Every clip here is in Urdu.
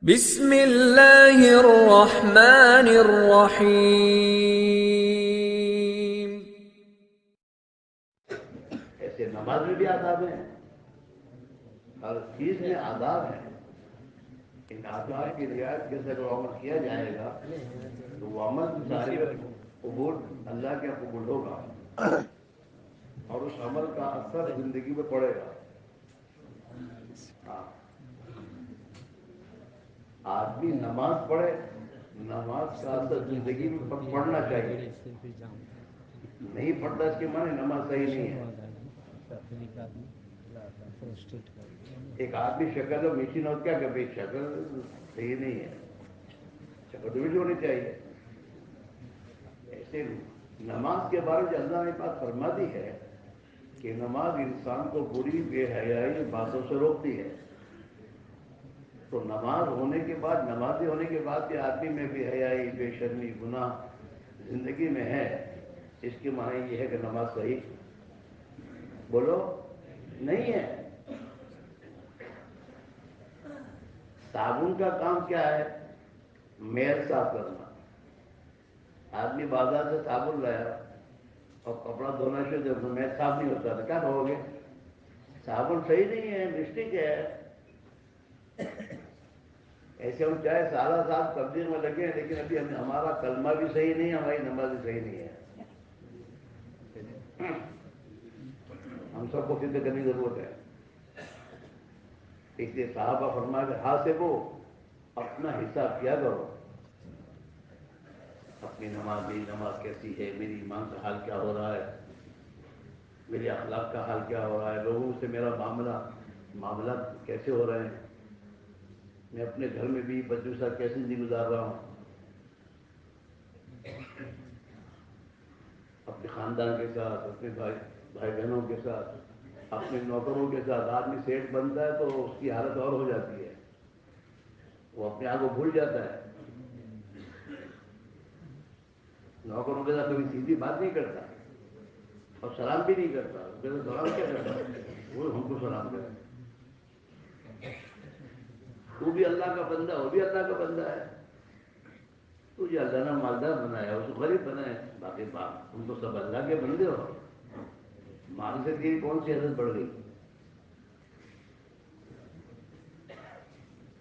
بسم اللہ الرحمن الرحیم۔ ایسے نماز میں بھی آداب ہیں، ہر چیز میں آداب ہیں۔ ان آداب کی رعایت کے ساتھ جو عمل کیا جائے گا تو وہ عمل سارے قبول اللہ کے قبول ہوگا اور اس عمل کا اثر زندگی میں پڑے گا۔ ہاں، آدمی نماز پڑھے، نماز کا اثر زندگی میں پڑھنا چاہیے۔ نہیں پڑھتا اس کے معنی نماز صحیح نہیں ہے۔ ایک آدمی شکل اور میٹھی نہ ہو کیا کہ بھائی شکل صحیح نہیں ہے، شکل تو میٹھی ہونی چاہیے۔ ایسے نماز کے بارے میں اللہ نے بات فرما دی ہے کہ نماز انسان کو بری بے حیائی باتوں سے روکتی ہے۔ تو نماز ہونے کے بعد، نمازی ہونے کے بعد بھی آدمی میں بے حیائی، بے شرمی، گناہ زندگی میں ہے، اس کے معنی یہ ہے کہ نماز صحیح بولو نہیں ہے۔ صابن کا کام کیا ہے؟ میل صاف کرنا۔ آدمی بازار سے صابن لایا اور کپڑا دھونا شروع جب میل صاف نہیں ہوتا تو کیا کہو گے؟ صابن صحیح نہیں ہے، مسٹیک ہے۔ ایسے ہم چاہے سارا سال تبدیل میں لگے ہیں لیکن ابھی ہمارا کلمہ بھی صحیح نہیں ہے، ہماری نماز بھی صحیح نہیں ہے۔ ہم سب کو فکر کرنے کی ضرورت ہے۔ اس لیے صحابہ فرمایا کہ حاسبو، اپنا حساب کیا کرو، اپنی نماز کیسی ہے، میری ایمان کا حال کیا ہو رہا ہے، میرے اخلاق کا حال کیا ہو رہا ہے، لوگوں سے میرا معاملات کیسے ہو رہے ہیں، میں اپنے گھر میں بھی بچوں کے ساتھ کیسے زندگی گزار رہا ہوں، اپنے خاندان کے ساتھ، اپنے بھائی بہنوں کے ساتھ، اپنے نوکروں کے ساتھ۔ آدمی سیٹ بنتا ہے تو اس کی حالت اور ہو جاتی ہے، وہ اپنے آپ کو بھول جاتا ہے۔ نوکروں کے ساتھ کبھی سیدھی بات نہیں کرتا اور سلام بھی نہیں کرتا، سلام کیا کرتا وہ ہم کو سلام کرتا۔ تو بھی اللہ کا بندہ، وہ بھی اللہ کا بندہ ہے۔ تجھے اللہ نے مالدار بنایا، اس کو غریب بنایا، باقی بات تم تو سب اللہ کے بندے ہو۔ مال سے تیری کون سی حیثیت بڑھ گئی؟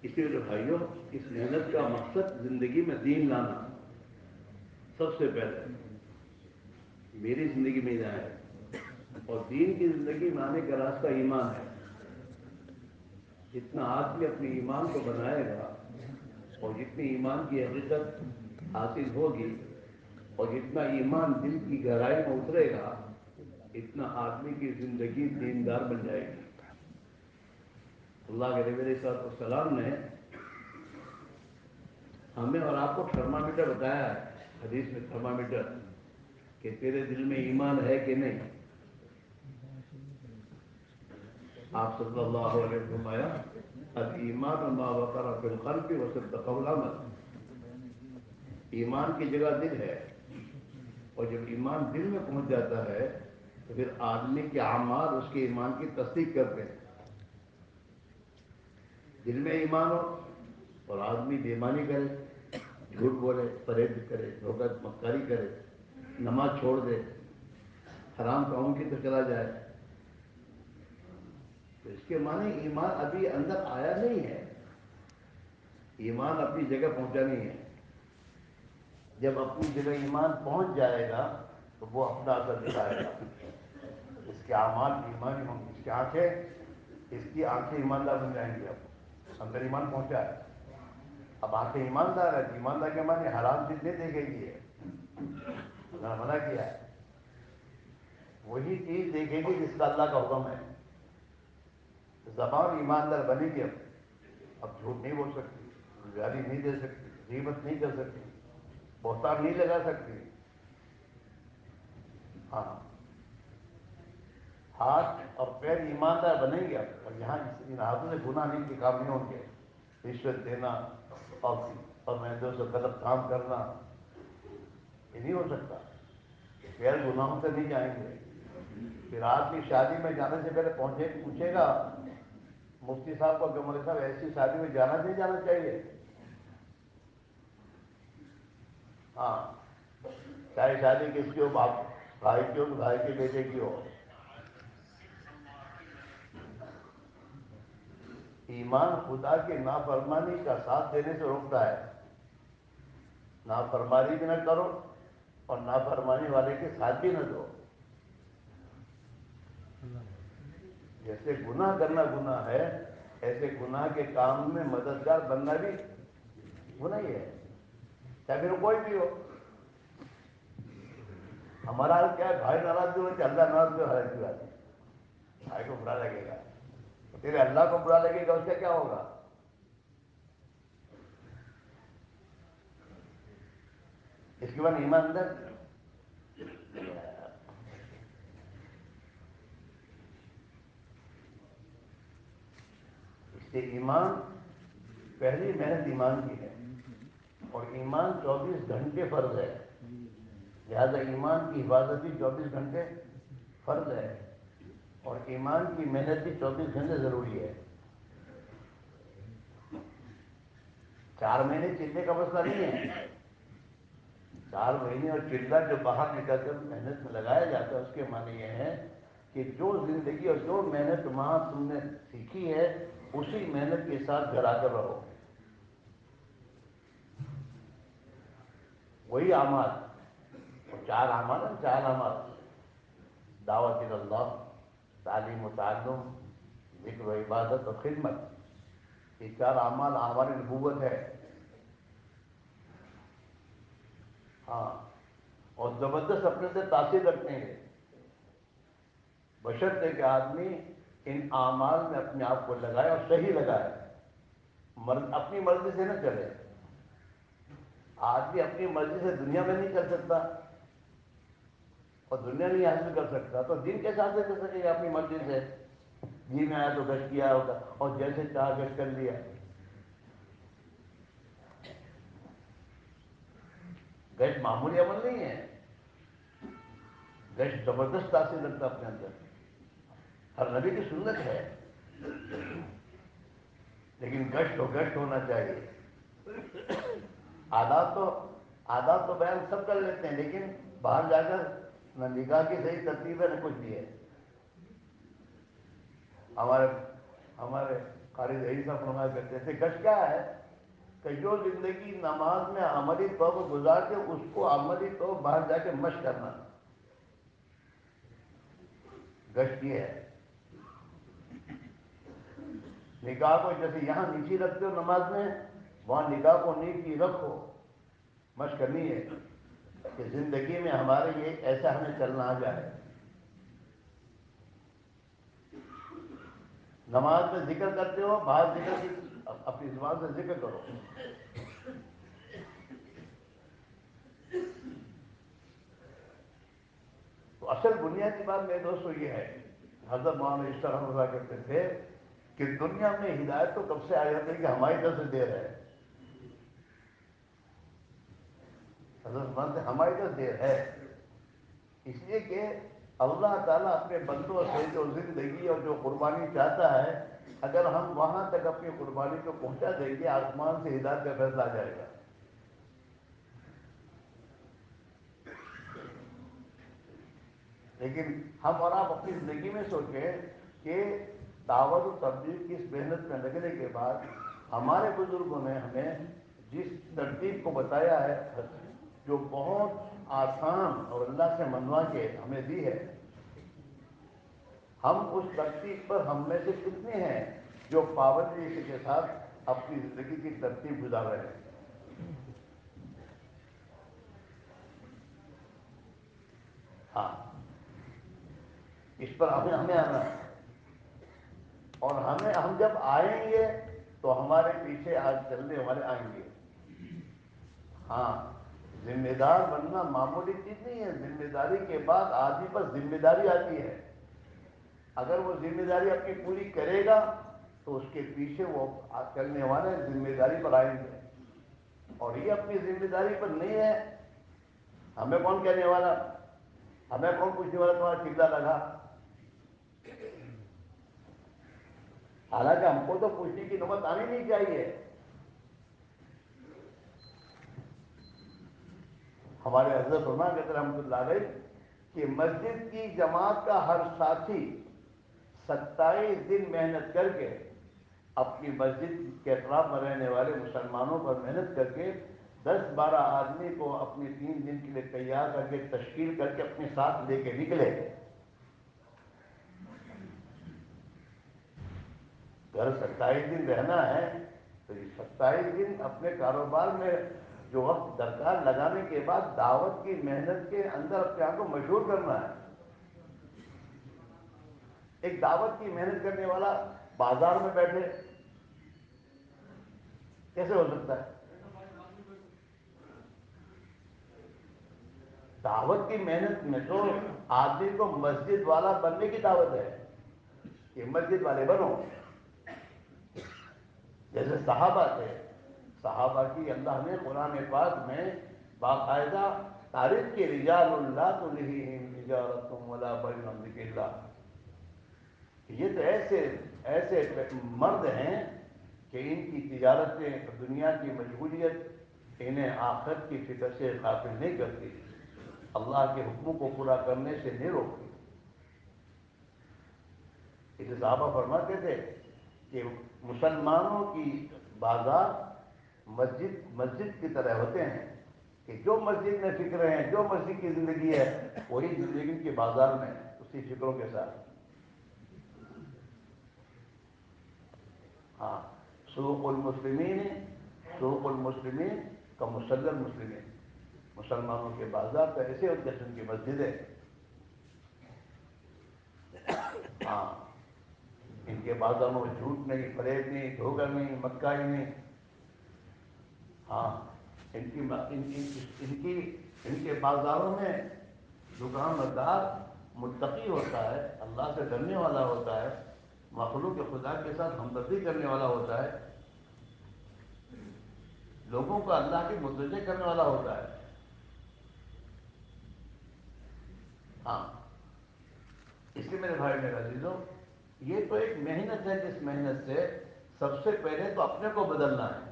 اس لیے بھائیوں، اس محنت کا مقصد زندگی میں دین لانا سب سے پہلے میری زندگی میں جائے، اور دین کی زندگی میں آنے کا راستہ ایمان ہے۔ جتنا آدمی اپنے ایمان کو بنائے گا اور جتنی ایمان کی حقیقت حاصل ہوگی اور جتنا ایمان دل کی گہرائی میں اترے گا، اتنا آدمی کی زندگی دیندار بن جائے گی۔ اللہ کے نبی علیہ السلام نے ہمیں اور آپ کو تھرمامیٹر بتایا ہے، حدیث میں تھرمامیٹر، کہ تیرے دل میں ایمان ہے کہ نہیں۔ آپ صلی اللہ علیہ وسلم فرمایا الایمان ما وقر فی القلب وصدقہ العمل۔ ایمان کی جگہ دل ہے، اور جب ایمان دل میں پہنچ جاتا ہے تو پھر آدمی کے اعمال اس کے ایمان کی تصدیق کرتے ہیں۔ دل میں ایمان ہو اور آدمی بے ایمانی کرے، جھوٹ بولے، فریب کرے، دھوکہ مکاری کرے، نماز چھوڑ دے، حرام کاموں کی طرف چلا جائے، تو اس کے معنی ایمان ابھی اندر آیا نہیں ہے، ایمان اپنی جگہ پہنچا نہیں ہے۔ جب اپنی جگہ ایمان پہنچ جائے گا تو وہ اپنا اثر دکھائے گا۔ اس کے اعمال ایمانی ہوں گے، اس کی آنکھیں ایماندار بن جائیں گی۔ اب اندر ایمان پہنچا ہے، اب آنکھیں ایماندار ہے، ایماندار کے معنی حرام چیز نہیں دیکھے گی، اللہ نے منع کیا ہے۔ وہی چیز دیکھے گی جس کا اللہ کا حکم ہے۔ زبان ایماندار بنے گی، اب جھوٹ نہیں بول سکتی، گالی نہیں دے سکتی، غیبت نہیں کر سکتی، بہتان نہیں لگا سکتی۔ ہاں، ہاتھ اور پیر ایماندار بنیں گے، اور یہاں ان ہاتھوں سے گناہ نہیں کے کام نہیں ہوں گے۔ رشوت دینا اور مہندوں سے غلط کام کرنا یہ نہیں ہو سکتا۔ پیر گناہوں سے نہیں جائیں گے۔ پھر آدمی شادی میں جانے سے پہلے پوچھے گا مفتی صاحب کو کہ مولوی صاحب ایسی شادی میں جانا نہیں جانا چاہیے؟ ہاں، چاہے شادی کس کی ہو، باپ بھائی کی ہو، بھائی کے بیٹے کی ہو. ایمان خدا کی نافرمانی کا ساتھ دینے سے روکتا ہے. نافرمانی بھی نہ کرو اور نافرمانی والے کے ساتھ بھی نہ دو. جیسے گناہ کرنا گناہ ہے، ایسے گناہ کے کام میں مددگار بننا بھی گناہ ہی ہے، چاہے پھر کوئی بھی ہو. ہمارا حال کیا ہے، بھائی ناراض بھی ہو کہ اللہ ناراض بھی ہو، ہر کی بات ہے. بھائی کو برا لگے گا، تیرے اللہ کو برا لگے گا، اس کا کیا ہوگا؟ اس کے بعد ایمان اندر اس سے ایمان، پہلی محنت ایمان کی ہے، اور ایمان 24 گھنٹے فرض ہے. لہذا ایمان کی حفاظت بھی 24 گھنٹے فرض ہے، اور ایمان کی محنت بھی 24 گھنٹے ضروری ہے. 4 مہینے چلنے کا مسئلہ نہیں ہے. 4 مہینے اور چلہ جو باہر نکل کر محنت میں لگایا جاتا ہے، اس کے معنی یہ ہے کہ جو زندگی اور جو محنت وہاں تم نے سیکھی ہے، اسی محنت کے ساتھ گھر آ کر رہو. وہی اعمال، 4 اعمال ہیں، 4 اعمال: دعوت اللہ، تعلیم و تعلم، ذکر و عبادت اور خدمت. یہ 4 اعمال ہماری نبوت ہے. ہاں، اور زبردست اپنے سے تاثیر رکھتے ہیں، بشرطے کہ آدمی ان اعمال میں اپنے آپ کو لگائے اور صحیح لگائے، اپنی مرضی سے نہ چلے. آدمی اپنی مرضی سے دنیا میں نہیں چل سکتا اور دنیا نہیں حاصل کر سکتا، تو دین کیسے حاصل کر سکے گا اپنی مرضی سے؟ جی میں آیا تو گشت کیا ہوگا اور جیسے چاہ گشت کر لیا. گشت معمولی عمل نہیں ہے، گشت زبردست تاثیر رکھتا اپنے اندر. ہر نبی کی سنت ہے، لیکن گشت تو گشت ہونا چاہیے. آداب تو بیان سب کر لیتے ہیں، لیکن باہر جا کر نہ نکاح کی صحیح ترتیب ہے نہ کچھ بھی ہے. ہمارے قاری ظہیر صاحب فرمایا کرتے تھے، گشت کیا ہے کہ جو زندگی نماز میں عملی طور پر گزار کے اس کو عملی طور باہر جا کے مشق کرنا، گشت یہ ہے. نکاح کو جیسے یہاں نیچی رکھتے ہو نماز میں، وہاں نکاح کو نیچی رکھو. مشق کرنی ہے کہ زندگی میں ہمارے یہ ایسا ہمیں چلنا آ جائے. نماز میں ذکر کرتے ہو، باہر ذکر کی اپنی زبان سے ذکر کرو. تو اصل بنیادی بات میرے دوستو یہ ہے، حضرت مولانا اشتر رحمۃ اللہ کرتے تھے کہ دنیا میں ہدایت تو کب سے آ جاتی ہے کہ ہماری طرف سے دیر ہے. حضرت مانتے ہماری طرف دیر ہے، اس لیے کہ اللہ تعالیٰ اپنے بندوں سے جو زندگی اور جو قربانی چاہتا ہے، اگر ہم وہاں تک اپنی قربانی کو پہنچا دیں گے، آسمان سے ہدایت کا فیصلہ آ جائے گا. لیکن ہم اور آپ اپنی زندگی میں سوچیں کہ دعوت و تبلیغ کی اس محنت میں لگنے کے بعد ہمارے بزرگوں نے ہمیں جس ترتیب کو بتایا ہے، جو بہت آسان اور اللہ سے منوا کے ہمیں دی ہے، ہم اس ترتیب پر ہم میں سے کتنے ہیں جو پابندی کے ساتھ اپنی زندگی کی ترتیب گزار رہے ہیں؟ ہاں، اس پر ہمیں آنا ہے. اور ہم جب آئیں گے تو ہمارے پیچھے آج چلنے والے آئیں گے. ہاں، ذمہ دار بننا معمولی چیز نہیں ہے. ذمہ داری کے بعد آدمی پر ذمہ داری آتی ہے. اگر وہ ذمہ داری اپنی پوری کرے گا تو اس کے پیچھے وہ چلنے والے ذمہ داری پر آئیں گے. اور یہ اپنی ذمہ داری پر نہیں ہے، ہمیں کون کہنے والا، ہمیں کون پوچھنے والا تمہارا قبلہ لگا. حالانکہ ہم کو تو پوچھنے کی نوبت آنی نہیں چاہیے. ہمارے حضرت فرمایا کرتے رحمۃ اللہ علیہ کہ مسجد کی جماعت کا ہر ساتھی 27 دن محنت کر کے اپنی مسجد کے اطراف میں رہنے والے مسلمانوں پر محنت کر کے 10-12 آدمی کو اپنے 3 دن کے لیے تیار کر کے تشکیل کر کے اپنے ساتھ لے کے نکلے. اگر 27 دن رہنا ہے تو یہ 27 دن اپنے کاروبار میں جو وقت درکار لگانے کے بعد دعوت کی محنت کے اندر اپنے آپ کو مشہور کرنا ہے. ایک دعوت کی محنت کرنے والا بازار میں بیٹھے کیسے ہو سکتا ہے؟ دعوت کی محنت میں تو آدمی کو مسجد والا بننے کی دعوت ہے کہ مسجد والے بنو. جیسے صحابہ تھے، صحابہ کی اللہ نے قرآن پاک میں باقاعدہ تعریف کی، رجال اللہ تلہیہم تجارۃ ولا بیع عن ذکر اللہ. یہ تو ایسے مرد ہیں کہ ان کی تجارتیں، دنیا کی مشغولیت انہیں آخرت کی فکر سے غافل نہیں کرتی، اللہ کے حکموں کو پورا کرنے سے نہیں روکتی. اسے صحابہ فرماتے تھے کہ مسلمانوں کی بازار مسجد کی طرح ہوتے ہیں کہ جو مسجد میں فکریں ہیں، جو مسجد کی زندگی ہے، وہی زندگی کے بازار میں اسی فکروں کے ساتھ. ہاں، سوق المسلمین کا مسلم المسلمین، مسلمانوں کے بازار تو ایسے اور جیسے ان کی مسجد ہے. ہاں، ان کے بازاروں میں جھوٹ نہیں، فریب نہیں، دھوکہ نہیں، مکاری نہیں. ہاں، ان کے بازاروں میں دکاندار متقی ہوتا ہے، اللہ سے ڈرنے والا ہوتا ہے، مخلوق خدا کے ساتھ ہمدردی کرنے والا ہوتا ہے، لوگوں کو اللہ کی متوجہ کرنے والا ہوتا ہے. ہاں، اس لیے میرے بھائی میرے عزیزو، یہ تو ایک محنت ہے جس محنت سے سب سے پہلے تو اپنے کو بدلنا ہے،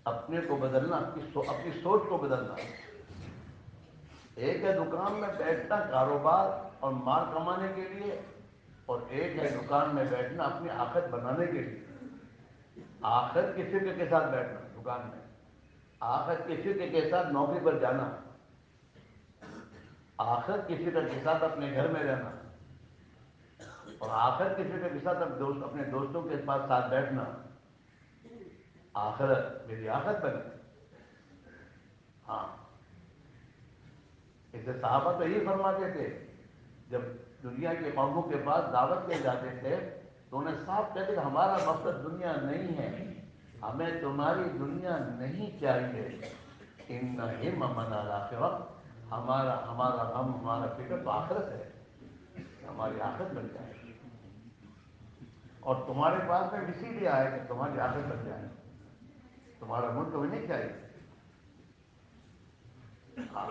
اپنے کو بدلنا، اپنی سوچ کو بدلنا. ایک ہے دکان میں بیٹھنا کاروبار اور مال کمانے کے لیے، اور ایک ہے دکان میں بیٹھنا اپنی آخرت بنانے کے لیے. آخرت کی فکر کے ساتھ بیٹھنا دکان میں، آخرت کی فکر کے ساتھ نوکری پر جانا، آخرت کی فکر کے ساتھ اپنے گھر میں رہنا، اور آخرت کی فکر کے ساتھ اپنے دوستوں کے پاس ساتھ بیٹھنا. آخرت میری آخرت بنے. ہاں، اسے صحابہ تو یہی فرماتے تھے جب دنیا کے قوموں کے پاس دعوت لے جاتے تھے تو انہیں صاف کہتے کہ ہمارا مقصد دنیا نہیں ہے، ہمیں تمہاری دنیا نہیں چاہیے. ان ہممنا الاخرہ، ہمارا غم، ہمارا فکر تو آخرت ہے، ہماری آخرت بن جائے. اور تمہارے پاس میں اسی لیے آئے کہ تمہاری آخرت بن جائے، تمہارا ملک ہمیں نہیں چاہیے. ہاں،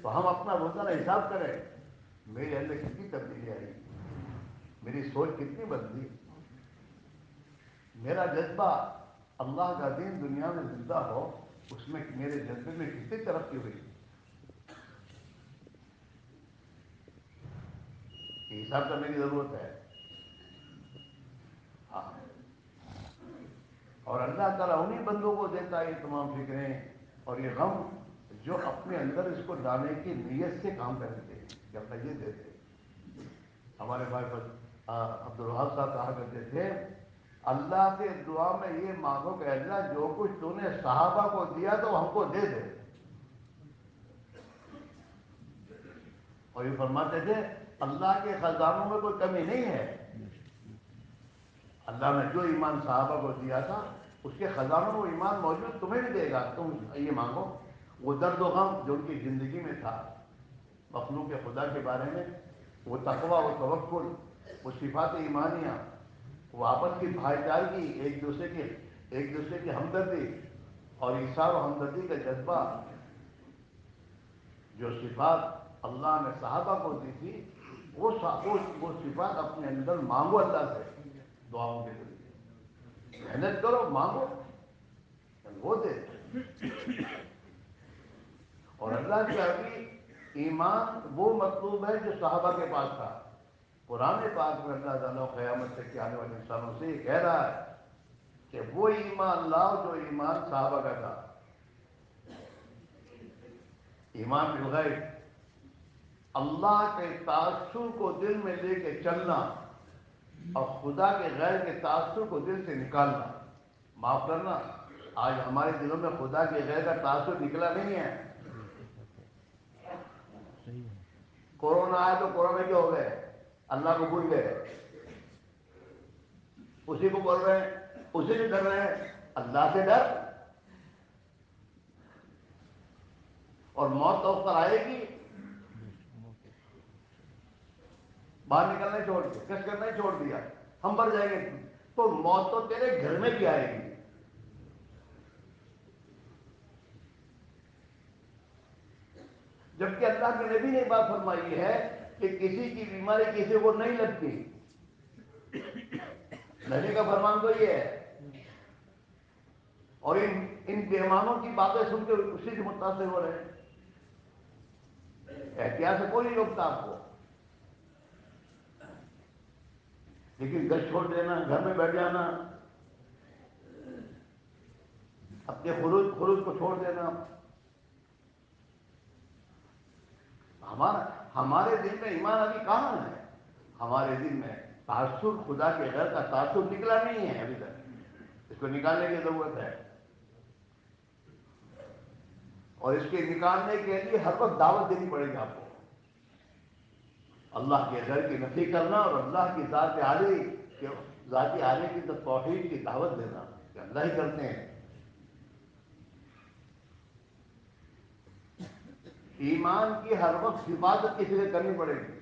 تو ہم اپنا روزانہ حساب کریں، میرے اندر کتنی تبدیلی آئی، میری سوچ کتنی بدلی، میرا جذبہ اللہ کا دین دنیا میں زندہ ہو، اس میں میرے جذبے میں کتنی ترقی ہوئی. یہ حساب کرنے کی ضرورت ہے. ہاں، اور اللہ تعالیٰ انہی بندوں کو دیتا ہے یہ تمام فکریں اور یہ غم جو اپنے اندر اس کو ڈالنے کی نیت سے کام کرتے ہیں کہ اللہ یہ دیتے. ہمارے بھائی عبدالوہاب صاحب کہا کرتے تھے اللہ سے دعا میں یہ مانگو کہ اللہ جو کچھ تو نے صحابہ کو دیا تو ہم کو دے دے. اور یہ فرماتے تھے اللہ کے خزانوں میں کوئی کمی نہیں ہے، اللہ نے جو ایمان صحابہ کو دیا تھا اس کے خزانوں میں وہ ایمان موجود تمہیں بھی دے گا. تم یہ مانگو. وہ درد و غم جو ان کی زندگی میں تھا مخلوق خدا کے بارے میں، وہ تقویٰ، وہ توکل، وہ صفات ایمانیہ، وہ آپس کی بھائی چارگی، ایک دوسرے کی ہمدردی اور ایثار و ہمدردی کا جذبہ، جو صفات اللہ نے صحابہ کو دی تھی وہ صفات اپنے اندر مانگو اللہ سے. دعاؤں کے ذریعے محنت کرو، مانگو، وہ دے۔ اور اللہ کے ابھی ایمان وہ مطلوب ہے جو صحابہ کے پاس تھا۔ قرآن پاک میں اللہ تعالیٰ قیامت تک کے آنے والے انسانوں سے یہ کہہ رہا ہے کہ وہ ایمان لاؤ جو ایمان صحابہ کا تھا۔ ایمان بالغیب، اللہ کے تاثر کو دل میں لے کے چلنا اور خدا کے غیر کے تاثر کو دل سے نکالنا۔ معاف کرنا، آج ہمارے دلوں میں خدا کے غیر کا تاثر نکلا نہیں ہے۔ کورونا آیا تو کورونا کیا ہو گئے؟ اللہ کو بھول گئے، اسی کو بول رہے ہیں، اسی سے ڈر رہے ہیں۔ اللہ سے ڈر، اور موت تو اس پر آئے گی۔ باہر نکلنا چھوڑ دیا، کس کرنا چھوڑ دیا، ہم مر جائیں گے، تو موت تو تیرے گھر میں بھی آئے گی۔ جبکہ اللہ کے نبی نے بات فرمائی ہے کہ کسی کی بیماری کسی کو نہیں لگتی۔ نبی کا فرمان تو یہ ہے، اور ان بیمانوں کی باتیں سن کے اسی سے متاثر ہو رہے ہیں۔ احتیاط سے کوئی نہیں روکتا آپ کو، لیکن گھر چھوڑ دینا، گھر میں بیٹھ جانا، اپنے خروج کو چھوڑ دینا، ہمارے دل میں ایمان ابھی کہاں ہے؟ ہمارے دل میں تاثر خدا کے غیر کا تاثر نکلا نہیں ہے ابھی تک، اس کو نکالنے کی ضرورت ہے۔ اور اس کے نکالنے کے لیے ہر وقت دعوت دینی پڑے گی آپ کو، اللہ کے غیر کی نفی کرنا اور اللہ کی ذات عالی کے ذاتی عالی کی توحید کی دعوت دینا کہ اللہ ہی کرتے ہیں۔ ایمان کی ہر وقت حفاظت کسی سے کرنی پڑے گی،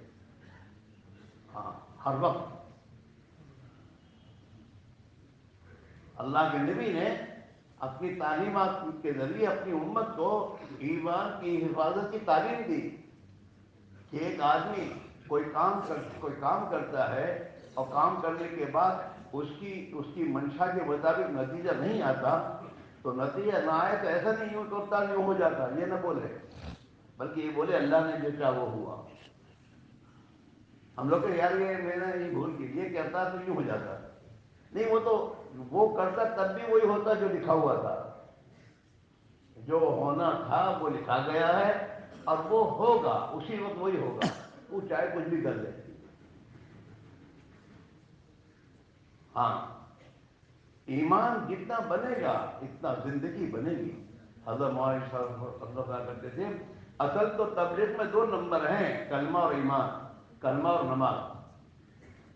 ہاں ہر وقت۔ اللہ کے نبی نے اپنی تعلیمات کے ذریعے اپنی امت کو ایمان کی حفاظت کی تعلیم دی کہ ایک آدمی کوئی کام کرتا ہے اور کام کرنے کے بعد اس کی منشا کے مطابق نتیجہ نہیں آتا، تو نتیجہ نہ آئے تو ایسا نہیں یوں کرتا یوں ہو جاتا، یہ نہ بولے، بلکہ یہ بولے اللہ نے جو چاہا وہ ہوا۔ ہم لوگ کہ یار یہ میں نے یہ بھول کی، یہ کہتا تو یوں ہو جاتا، نہیں، وہ کرتا تب بھی وہی ہوتا جو لکھا ہوا تھا۔ جو ہونا تھا وہ لکھا گیا ہے، اور وہ ہوگا اسی وقت وہی ہوگا، وہ چاہے کچھ بھی کر لے۔ ہاں، ایمان جتنا بنے گا اتنا زندگی بنے گی۔ حضرت مولانا صاحب اللہ کرتے تھے اصل تو تبلیغ میں 2 نمبر ہیں، کلمہ اور ایمان، کلمہ اور نماز،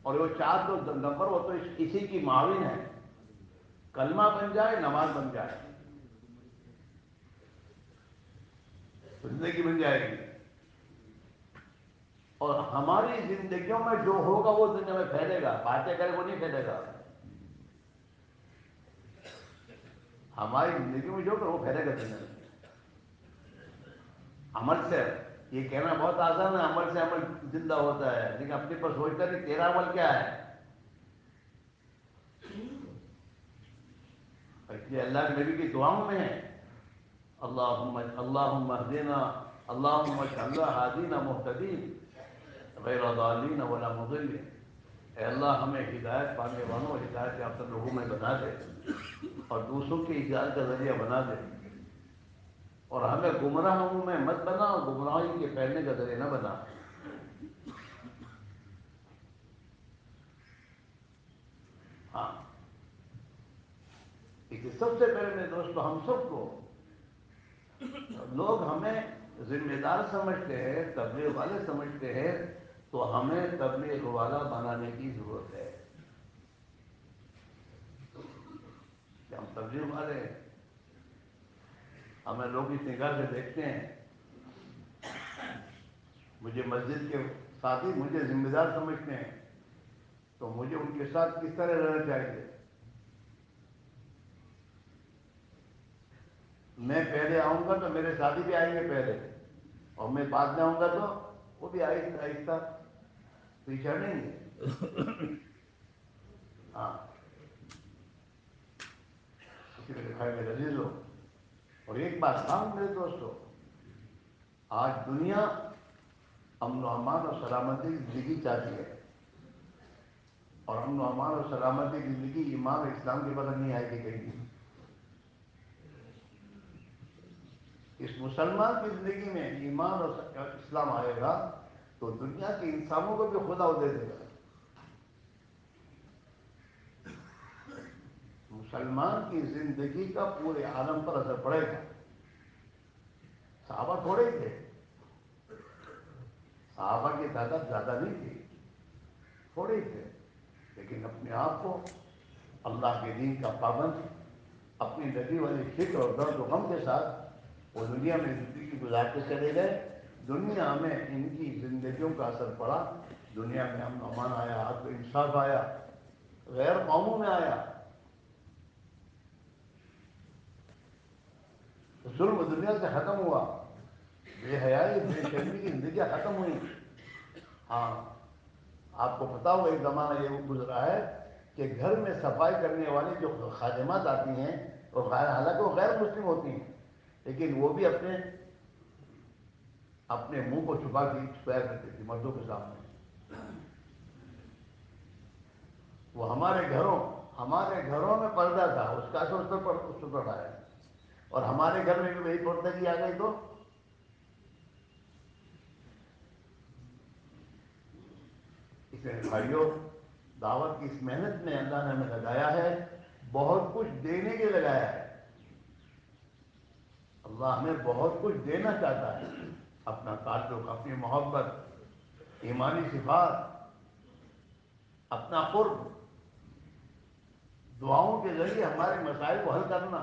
اور وہ 4 تو نمبر وہ تو اسی کی معاون ہے۔ کلمہ بن جائے، نماز بن جائے، زندگی بن جائے گی۔ اور ہماری زندگیوں میں جو ہوگا وہ دنیا میں پھیلے گا، باتیں کرے وہ نہیں پھیلے گا۔ ہماری زندگی میں جو ہوگا وہ پھیلے گا دنیا میں۔ عمل سے یہ کہنا بہت آسان ہے، عمل سے عمل زندہ ہوتا ہے، لیکن اپنے پر سوچتا نہیں تیرا عمل کیا ہے۔ اس لیے اللہ کے نبی کی دعاؤں میں ہے اللہم اہدنا، اللہم اجعلنا ہادین مہتدین غیر ضالین ولا مضلین۔ اے اللہ ہمیں ہدایت پانے والوں اور ہدایت یافتہ لوگوں میں بنا دے، اور دوسروں کی ہدایت کا ذریعہ بنا دے، اور ہمیں گمراہوں میں مت بنا اور گمراہی کے پھیلنے کا ذریعہ نہ بنا۔ ہاں، اس سب سے پہلے میرے دوستو ہم سب کو، لوگ ہمیں ذمہ دار سمجھتے ہیں، تبلیغ والے سمجھتے ہیں، تو ہمیں تبلیغ والا بنانے کی ضرورت ہے کہ ہم تبلیغ والے ہیں۔ ہمیں لوگ اس نگاہ سے دیکھتے ہیں، مجھے مسجد کے ساتھی مجھے ذمہ دار سمجھتے ہیں، تو مجھے ان کے ساتھ کس طرح رہنا چاہیے۔ میں پہلے آؤں گا تو میرے ساتھی بھی آئیں گے پہلے، اور میں بعد میں آؤں گا تو وہ بھی آہستہ آہستہ پیچھے نہیں گے۔ ہاں اسی لیے لکھا ہے میرے عزیزوں. اور ایک بات کام میرے دوستوں، آج دنیا امن و امان اور سلامتی کی زندگی چاہتی ہے، اور امن و امان اور سلامتی کی زندگی ایمان اور اسلام کے بغیر نہیں آئے گی کہیں بھی. اس مسلمان کی زندگی میں ایمان اور اسلام آئے گا تو دنیا کے انسانوں کو بھی خدا دے دے گا. مسلمان کی زندگی کا پورے عالم پر اثر پڑے گا. صحابہ تھوڑے ہی تھے، صحابہ کی تعداد زیادہ نہیں تھی، تھوڑے ہی تھے، لیکن اپنے آپ کو اللہ کے دین کا پابند، اپنی نبی والی فکر اور درد و غم کے ساتھ وہ دنیا میں زندگی گزارتے چلے گئے. دنیا میں ان کی زندگیوں کا اثر پڑا، دنیا میں امن و امان آیا، عدل و انصاف آیا، غیر قوموں میں آیا، ظلم دنیا سے ختم ہوا، بے حیائی بے شرمی کی زندگیاں ختم ہوئی. ہاں آپ کو پتا ہوگا ایک زمانہ یہ گزرا ہے کہ گھر میں صفائی کرنے والی جو خادمات آتی ہیں وہ حالانکہ وہ غیر مسلم ہوتی ہیں، لیکن وہ بھی اپنے منہ کو چھپایا کرتی تھی مردوں کے سامنے. وہ ہمارے گھروں میں پردہ تھا، اس کا اثر اس پر پڑا ہے، اور ہمارے گھر میں بھی وہی پردگی آ گئی. تو اس میں بھائیوں دعوت کی اس محنت میں اللہ نے ہمیں لگایا ہے، بہت کچھ دینے کے لگایا ہے. اللہ ہمیں بہت کچھ دینا چاہتا ہے، اپنا تعلق، اپنی محبت، ایمانی صفات، اپنا قرب، دعاؤں کے ذریعے ہمارے مسائل کو حل کرنا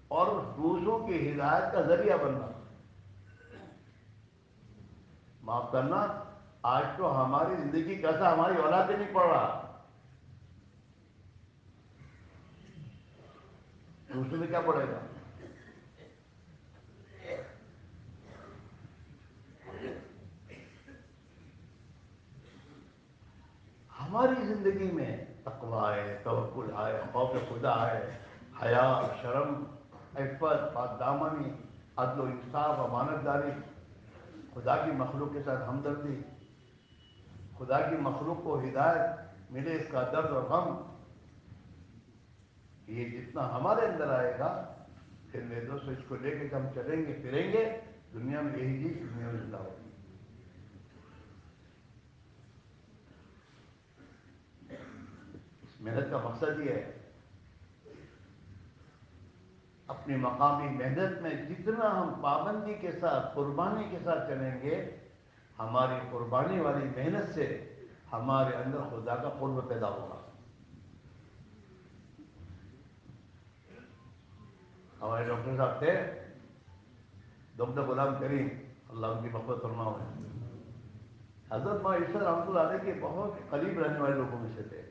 اور دوسروں کی ہدایت کا ذریعہ بننا. معاف کرنا، آج تو ہماری زندگی کا اثر ہماری اولاد پہ نہیں پڑ رہا، دوسروں میں کیا پڑے گا. ہماری زندگی میں تقویٰ ہے، توکل ہے، خوف خدا ہے، حیا، شرم، عفت، پاک دامنی، عدل و انصاف، امانت داری، خدا کی مخلوق کے ساتھ ہمدردی، خدا کی مخلوق کو ہدایت ملے اس کا درد اور غم. یہ جتنا ہمارے اندر آئے گا، پھر میرے دوستو اس کو لے کے ہم چلیں گے پھریں گے، دنیا میں یہی چیز دنیا میں زندہ ہوگی. اس محنت کا مقصد یہ ہے، اپنی مقامی محنت میں جتنا ہم پابندی کے ساتھ، قربانی کے ساتھ چلیں گے، ہماری قربانی والی محنت سے ہمارے اندر خدا کا قرب پیدا ہوگا. ہمارے ڈاکٹر صاحب تھے ڈاکٹر غلام کریم، اللہ ان کی مغفرت فرمائے، حضرت مولانا عیسیٰ رحمۃ اللہ علیہ کے بہت قریب رہنے والے لوگوں میں سے تھے،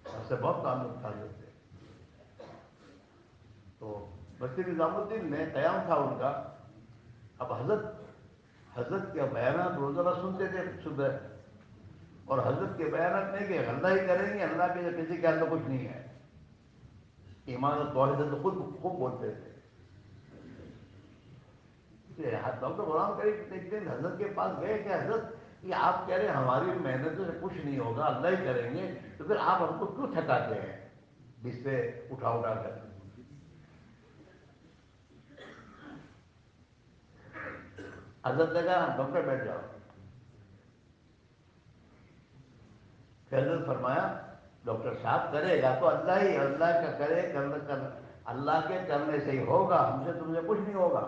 اس سے بہت تعلق تھا. تو مسجد نظام الدین میں قیام تھا ان کا. اب حضرت کے بیانات روزانہ سنتے تھے صبح، اور حضرت کے بیانات نہیں کہ اللہ ہی کریں گے، اللہ کے کسی کے اندر کچھ نہیں ہے. ایمان اور توحید تو خود خوب بولتے تھے. ڈاکٹر غلام کریم ایک دن حضرت کے پاس گئے کہ حضرت یہ آپ کہہ رہے ہیں ہماری محنتوں سے کچھ نہیں ہوگا، اللہ ہی کریں گے، تو پھر آپ ہم کو کیوں تھکاتے ہیں بستر اٹھا کر. حضرت نے کہا ڈاکٹر بیٹھ جاؤ. پھر حضرت فرمایا ڈاکٹر صاحب کرے گا تو اللہ ہی، اللہ کا کرے اللہ کے کرنے سے ہی ہوگا، ہم سے تم سے کچھ نہیں ہوگا.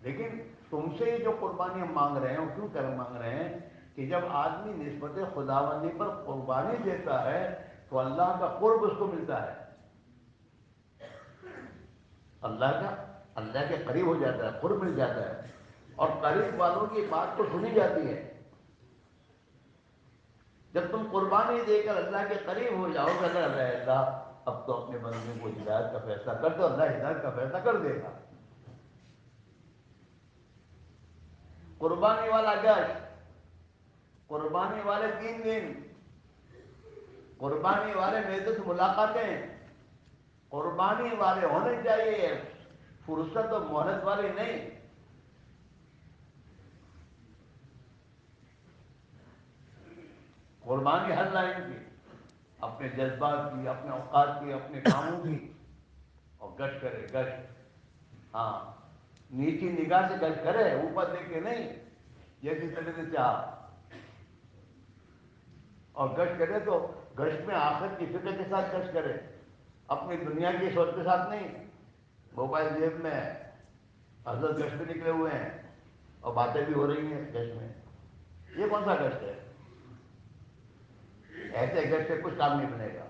لیکن تم سے ہی جو قربانی ہم مانگ رہے ہیں وہ کیوں کر مانگ رہے ہیں کہ جب آدمی نسبت خداوندی پر قربانی دیتا ہے تو اللہ کا قرب اس کو ملتا ہے، اللہ کے قریب ہو جاتا ہے، قرب مل جاتا ہے، اور قریب والوں کی بات تو سنی جاتی ہے. جب تم قربانی دے کر اللہ کے قریب ہو جاؤ گے، اللہ اب تو اپنے بندے کو ہدایت کا فیصلہ کر دو، اللہ ہدایت کا فیصلہ کر دے گا. قربانی والا گوشت قربانی والے 3 دن، قربانی والے میرے سے ملاقاتیں، قربانی والے ہونے چاہیے، فرصت اور مہلت والے نہیں۔ قربانی ہر لائن کی، اپنے جذبات کی، اپنے اوقات کی، اپنے کاموں کی، اور گشت کرے، گشت، ہاں نیچی نگاہ سے گشت کرے، اوپر دیکھ کے نہیں، جیسی طبیعت سے چاہ، اور گشت کرے تو گشت میں آخرت کی فکر کے ساتھ گشت کرے، اپنی دنیا کی سوچ کے ساتھ نہیں۔ موبائل جیب میں ہے، حضرت گشت میں نکلے ہوئے ہیں اور باتیں بھی ہو رہی ہیں گشت میں، یہ کون سا گشت ہے؟ ایسے گشت سے کچھ کام نہیں بنے گا۔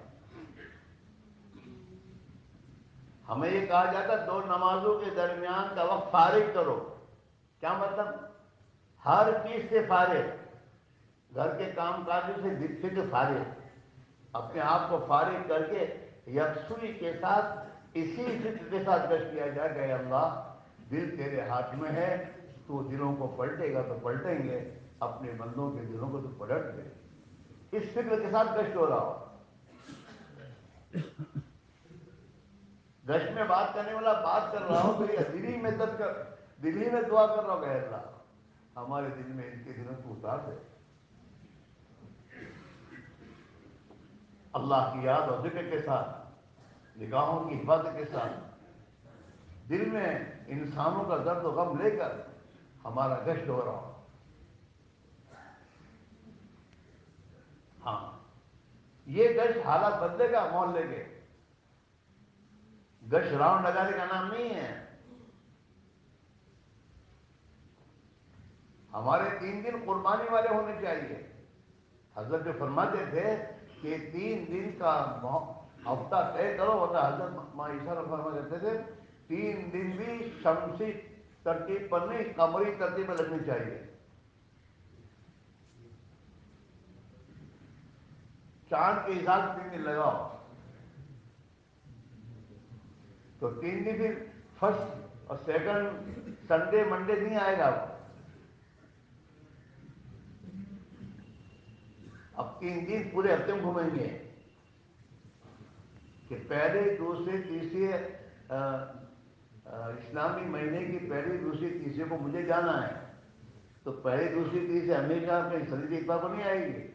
ہمیں یہ کہا جاتا ہے 2 نمازوں کے درمیان کا وقت فارغ کرو، کیا مطلب؟ ہر چیز سے فارغ، گھر کے کام کاج سے فکر فارغ، اپنے آپ کو فارغ کر کے یکسوئی کے ساتھ اسی فکر کے ساتھ گشت کیا جائے کہ اے اللہ دل تیرے ہاتھ میں ہے، تو دلوں کو پلٹے گا تو پلٹیں گے، اپنے بندوں کے دلوں کو تو پلٹ دے، اس فکر کے ساتھ گشت ہو رہا ہو۔ گشت میں بات کرنے والا بات کر رہا ہو تو یہ دلی میں دلی میں دعا کر رہا ہو کہ اے اللہ ہمارے دل میں ان کے دلوں کو اتار دے، اللہ کی یاد اور ذکر کے ساتھ، نگاہوں کی حفاظت کے ساتھ، دل میں انسانوں کا درد و غم لے کر ہمارا گشت ہو رہا ہو۔ ہاں یہ گشت حالات بدلے گا، محلے کے گشت راؤنڈ لگانے کا نام نہیں ہے۔ ہمارے 3 دن قربانی والے ہونے چاہیے۔ حضرت جو فرماتے تھے کہ 3 دن کا ہفتہ طے کرو، ورنہ حضرت ماں عائشہ فرما کرتے تھے 3 دن بھی شمسی ترتیب پر نہیں، قمری ترتیب پر لگنی چاہیے۔ چاند کے حساب سے 3 دن لگاؤ تو 3 دن پھر فرسٹ اور سیکنڈ سنڈے منڈے نہیں آئے گا، اب 3 دن پورے ہفتے میں گھومیں گے کہ پہلے دوسرے تیسرے اسلامی مہینے کی پہلی دوسری تیسرے کو مجھے جانا ہے، تو پہلی دوسری تیسرے امریکہ میں سنی اتفاق کو نہیں آئے گی،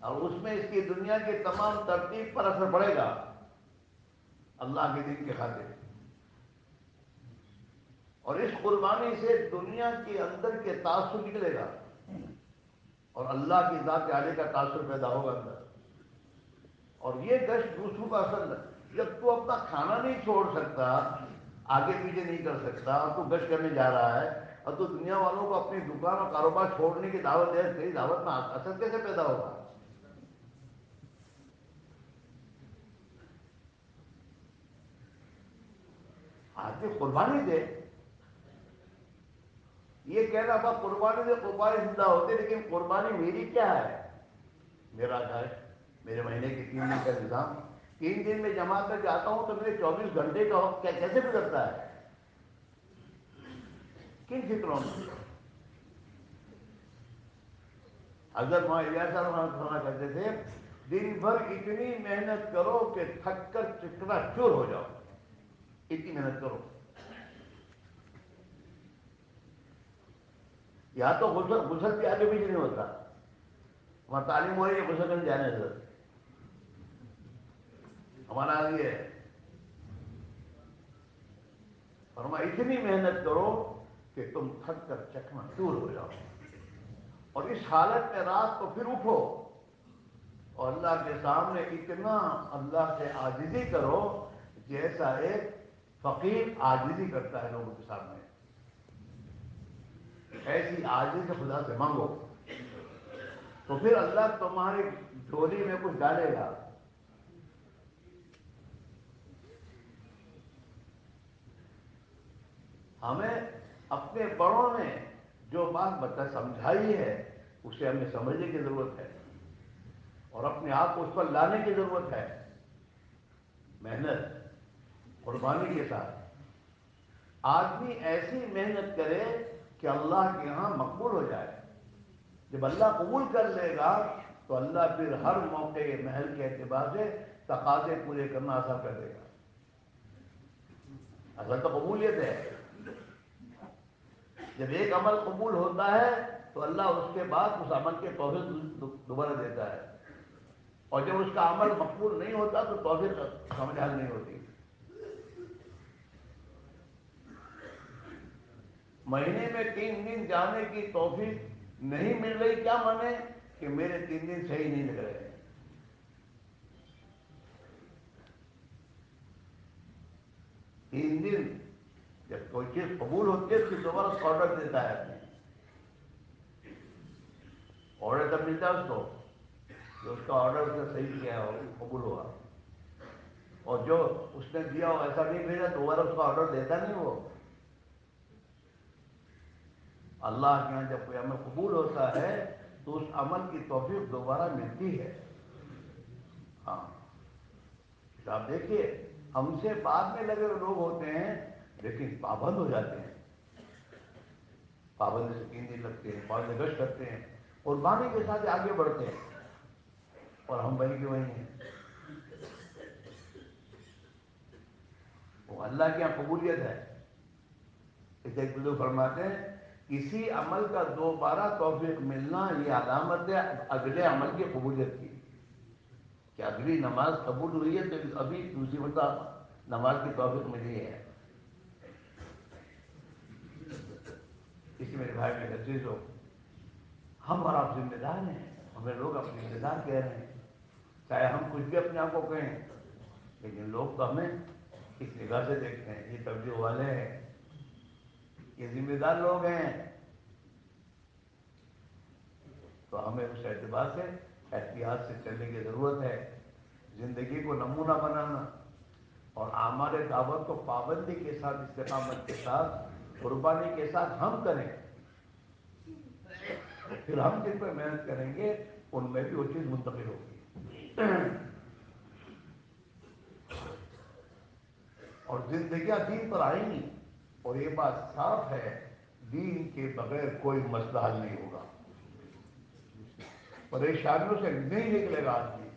اور اس میں اس کی دنیا کی تمام ترتیب پر اثر پڑے گا اللہ کے دین کے خاطر، اور اس قربانی سے دنیا کے اندر کے تعصب نکلے گا اور اللہ کی ذات عالیہ کا تاثر پیدا ہوگا اندر۔ اور یہ گشت دوسروں کا اثر ہے، جب تو اپنا کھانا نہیں چھوڑ سکتا، آگے پیچھے نہیں کر سکتا، اور تو گشت کرنے جا رہا ہے، اور تو دنیا والوں کو اپنی دکان اور کاروبار چھوڑنے کی دعوت دے، تیری دعوت میں اثر کیسے پیدا ہوگا؟ آدمی قربانی دے، یہ کہنا با قربانی دے قربانی زندہ ہوتے، لیکن قربانی میری کیا ہے؟ میرا گھر، میرے مہینے کے 3 دن کا نظام، 3 دن میں جمع کر جاتا ہوں تو میرے 24 گھنٹے کا وقت کیسے گزرتا ہے؟ کن فکروں میں؟ حضرت مولانا صاحب فرمایا کرتے تھے دن بھر اتنی محنت کرو کہ تھک کر چکنا چور ہو جاؤ، اتنی محنت کرو، یا تو غسل بھی آگے پیچھے نہیں ہوتا، وہاں تعلیم ہو رہی ہے غسل کرنے جانے ضرورت، ہمارا یہ ہے فرمایا اتنی محنت کرو کہ تم تھک کر چکنا چور ہو جاؤ، اور اس حالت میں رات کو پھر اٹھو اور اللہ کے سامنے اتنا اللہ سے عاجزی کرو جیسا ایک فقیر عاجزی کرتا ہے لوگوں کے سامنے، ایسی عاجزی سے خدا سے مانگو تو پھر اللہ تمہاری جھولی میں کچھ ڈالے گا۔ ہمیں اپنے بڑوں نے جو بات سمجھائی ہے اسے ہمیں سمجھنے کی ضرورت ہے اور اپنے آپ کو اس پر لانے کی ضرورت ہے، محنت قربانی کے ساتھ۔ آدمی ایسی محنت کرے کہ اللہ کے یہاں مقبول ہو جائے، جب اللہ قبول کر لے گا تو اللہ پھر ہر موقع محل کے اعتبار سے تقاضے پورے کرنا آسان کر دے گا. اصل تو قبولیت ہے. جب ایک عمل قبول ہوتا ہے تو اللہ اس کے بعد اس عمل کے توفیق دوبارہ دیتا ہے, اور جب اس کا عمل مقبول نہیں ہوتا تو توفیق سمجھ حل نہیں ہوتی. مہینے میں 3 دن جانے کی توفیق نہیں مل رہی, کیا مانے کہ میرے 3 دن صحیح نہیں لگ رہے. 3 دن جب کوئی چیز قبول ہوتی ہے اس کی دوبارہ آرڈر دیتا ہے. آرڈر تب ملتا ہے اس کو جو اس کا آرڈر اس نے صحیح کیا ہو, قبول ہوا. اور جو اس نے دیا ہو ایسا نہیں بھیجا دوبارہ اس کا آرڈر دیتا نہیں. وہ اللہ کے یہاں جب کوئی عمل قبول ہوتا ہے تو اس عمل کی توفیق دوبارہ ملتی ہے. ہاں, آپ دیکھیے ہم سے بعد میں لگے ہوئے لوگ ہوتے ہیں لیکن پابند ہو جاتے ہیں. پابندی سے 3 دن لگتے ہیں, 5 دن گشت کرتے ہیں, قربانی کے ساتھ آگے بڑھتے ہیں, اور ہم وہیں کے وہیں ہیں. وہ اللہ کی یہاں قبولیت ہے. اس ایک بزرگ فرماتے ہیں کسی عمل کا دوبارہ توفیق ملنا یہ علامت ہے اگلے عمل کی قبولیت کی, کہ اگلی نماز قبول ہوئی ہے تو ابھی دوسری مرتبہ نماز کی توفیق ملی ہے. اسی میرے بھائی میں عزیز ہو, ہم اور آپ ذمہ دار ہیں, ہمیں لوگ اپنے ذمہ دار کہہ رہے ہیں, چاہے ہم کچھ بھی اپنے آپ کو کہیں, لیکن لوگ تو ہمیں اس نگاہ سے دیکھتے ہیں, یہ تبلیغ والے ہیں, یہ ذمہ دار لوگ ہیں. تو ہمیں اس اعتبار سے احتیاط سے چلنے کی ضرورت ہے. زندگی کو نمونہ بنانا اور اعمال دعوت کو پابندی کے ساتھ, استقامت کے ساتھ, قربانی کے ساتھ ہم کریں, پھر ہم جن پر محنت کریں گے ان میں بھی وہ چیز منتقل ہوگی. اور زندگیاں دین پر آئیں گی, اور یہ بات صاف ہے دین کے بغیر کوئی مسئلہ حل نہیں ہوگا. پریشانیوں سے نہیں نکلے گا آدمی.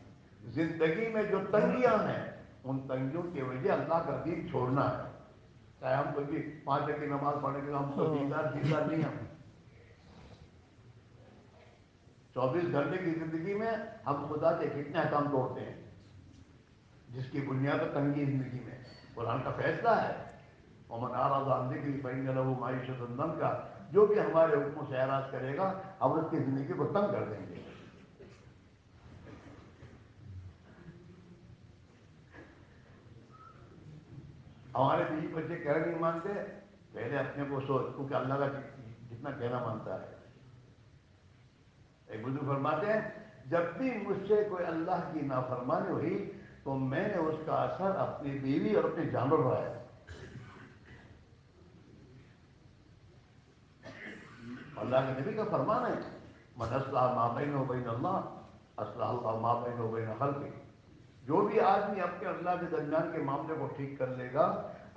زندگی میں جو تنگیاں ہیں ان تنگیوں کی وجہ اللہ کا دین چھوڑنا ہے. چاہے ہم کوئی بھی 5 وقت کی نماز پڑھنے کے ہم تو دیندار نہیں. ہم 24 گھنٹے کی زندگی میں ہم خدا کے کتنے احکام توڑتے ہیں, جس کی بنیاد تنگی زندگی میں. قرآن کا فیصلہ ہے ومن اعرض عن ذکری فإن له معیشۃ ضنکا, جو بھی ہمارے حکموں سے اعراض کرے گا ہم اس کی زندگی کو تنگ کر دیں گے. ہمارے بیوی بچے کہنا نہیں مانتے, پہلے اپنے کو سوچ, کیونکہ اللہ کا جتنا کہنا مانتا ہے. ایک بزرگ فرماتے ہیں جب بھی مجھ سے کوئی اللہ کی نافرمانی ہوئی تو میں نے اس کا اثر اپنی بیوی اور اپنے جانور پر آیا. اللہ کے نبی کا فرمان ہے من اصلح ما بینہ وبین اللہ اصلح اللہ ما بینہ وبین خلقہ. جو بھی آدمی اپنے اللہ کے درمیان کے معاملے کو ٹھیک کر لے گا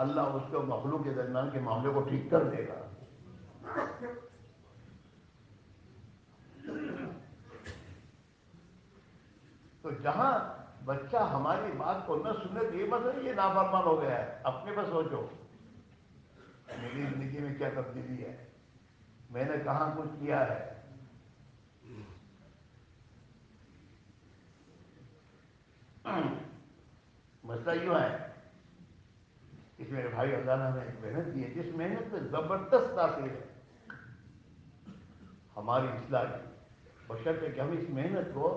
اللہ اس کو مخلوق کے درمیان کے معاملے کو ٹھیک کر دے گا. تو جہاں بچہ ہماری بات کو نہ سنے تو یہ مطلب یہ نافرمان ہو گیا ہے. اپنے پر سوچو میری زندگی میں کیا تبدیلی ہے, میں نے کہاں کچھ کیا ہے. مسئلہ یوں ہے, اس میرے بھائی اللہ نے ہمیں ایک محنت دی ہے جس محنت میں زبردست تاثیر ہے ہماری اصلاح کی, بشرطے کہ ہم اس محنت کو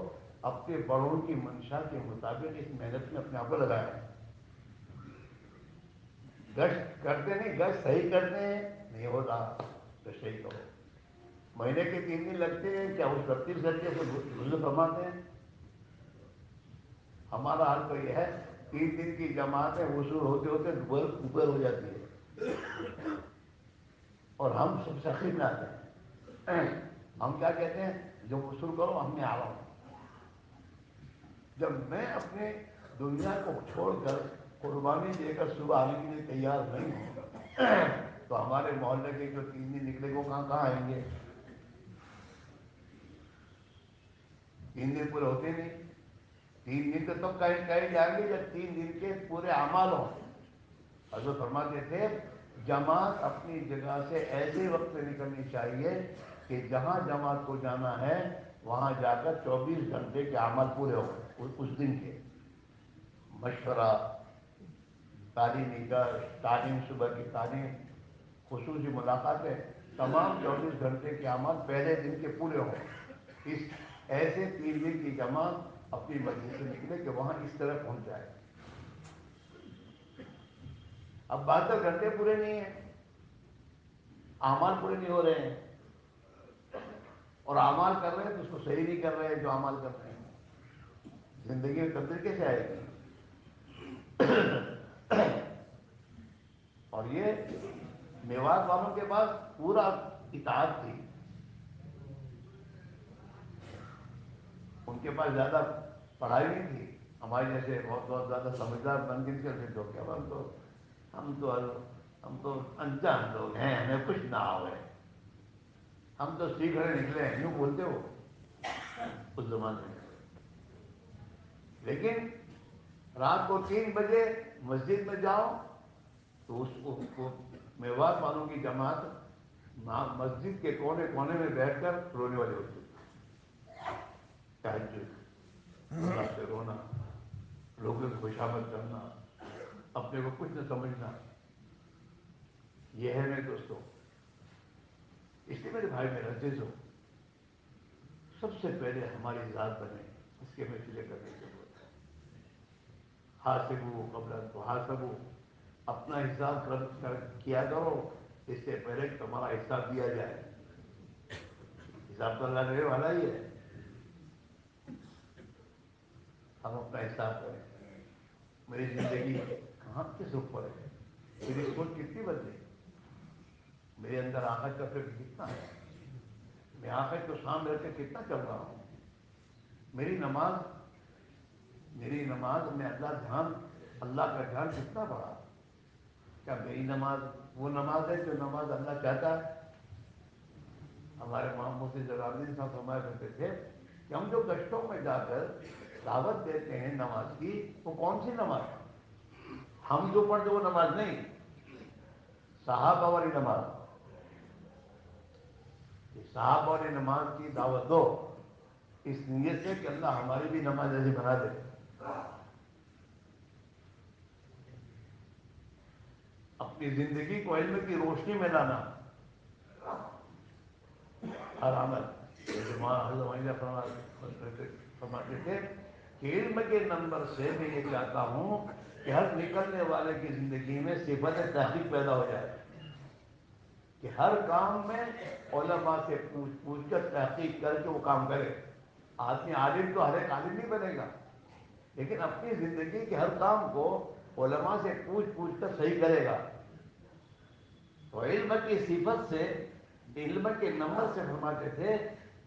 اپنے بڑوں کی منشا کے مطابق اس محنت میں اپنے آپ کو لگائیں. گشت کرتے نہیں, گشت صحیح کرتے ہیں نہیں ہوتا تو صحیح کرو. مہینے کے 3 دن لگتے ہیں, کیا اس 32 گھنٹے سے گزر فرماتے ہیں. ہمارا حال تو یہ ہے 3 دن کی جماعتیں وصول ہوتے ہوتے اوپر ہو جاتی ہے, اور ہم سب سخی میں آتے ہیں. ہم کیا کہتے ہیں, جو وصول کرو ہم میں آ رہا ہوں. جب میں اپنے دنیا کو چھوڑ کر قربانی دے کر صبح آنے کے لیے تیار نہیں ہوں تو ہمارے محلے کے جو 3 دن نکلے وہ کہاں آئیں گے. 3 دن پورے ہوتے نہیں. 3 دن تو تب کہیں جائیں گے جب 3 دن کے پورے اعمال ہوں. حضرت فرماتے تھے جماعت اپنی جگہ سے ایسے وقت پہ نکلنی چاہیے کہ جہاں جماعت کو جانا ہے وہاں جا کر 24 گھنٹے کے اعمال پورے ہو گئے اس دن کے. مشورہ، تعلیمی تعلیم، صبح کی تعلیم، خصوصی ملاقاتیں، تمام 24 گھنٹے کے اعمال پہلے دن کے پورے ہوں. اس ایسے 3 دن کی جماعت اپنی مسجد سے نکلے کہ وہاں اس طرح پہنچ جائے. اب 72 گھنٹے پورے نہیں ہیں، اعمال پورے نہیں ہو رہے ہیں، اور اعمال کر رہے ہیں تو اس کو صحیح نہیں کر رہے ہیں. جو اعمال کر رہے ہیں زندگی میں تبدیلی کیسے آئے گی؟ اور یہ میوات والوں کے پاس پورا اطاعت تھی. ان کے پاس زیادہ پڑھائی نہیں تھی. ہمارے جیسے بہت زیادہ سمجھدار بن گئے تھے تو کیا ہم تو انجان لوگ ہیں، ہمیں کچھ نہ آئے، ہم تو سیکھ رہے نکلے ہیں، یوں بولتے ہو اس زمانے میں. لیکن رات کو 3 بجے مسجد میں جاؤ تو اس کو میوات والوں کی جماعت مسجد کے کونے کونے میں بیٹھ کر رونے والے ہوتے. تہجد، اللہ سے رونا، لوگوں کو خوشامد کرنا، اپنے کو کچھ نہ سمجھنا. یہ ہے میرے دوستوں. اس لیے میرے بھائی میرا عزیز ہو، سب سے پہلے ہماری ذات بنے اس کے محفلیں کرنے کی ضرورت ہے. حاسبو قبل ان تحاسبو، اپنا حساب کیا کرو اس سے پہلے تمہارا حساب دیا جائے. حساب تو اللہ دینے والا ہی ہے. ہم اپنا حساب کریں. میری زندگی کہاں کس اوپر ہے؟ میری سوچ کتنی بدلی؟ میرے اندر آخرت کا فکر کتنا ہے؟ میں آخرت کو سامنے رکھ کے کتنا چل رہا ہوں؟ میری نماز میں اللہ کا دھیان کتنا بڑا؟ کیا میری نماز وہ نماز ہے جو نماز اللہ چاہتا ہے؟ ہمارے محمد جلال صاحب فرمایا کرتے تھے کہ ہم جو گشتوں میں جا کر دعوت دیتے ہیں نماز کی، وہ کون سی نماز ہے؟ ہم جو پڑھتے وہ نماز نہیں، صحابہ والی نماز. صحابہ والی نماز کی دعوت دو اس نیت سے کہ اللہ ہماری بھی نماز ایسی بنا دے. اپنی زندگی کو علم کی روشنی میں لانا ہر عمل. فرماتے تھے کہ علم کے نمبر سے میں یہ چاہتا ہوں کہ ہر نکلنے والے کی زندگی میں صفت تحقیق پیدا ہو جائے، کہ ہر کام میں علماء سے پوچھ کر تحقیق کر کے وہ کام کرے. آدمی عالم تو ہر ایک عالم نہیں بنے گا، لیکن اپنی زندگی کے ہر کام کو علماء سے پوچھ کر صحیح کرے گا. تو علم کی صفت سے، علم کے نمبر سے فرماتے تھے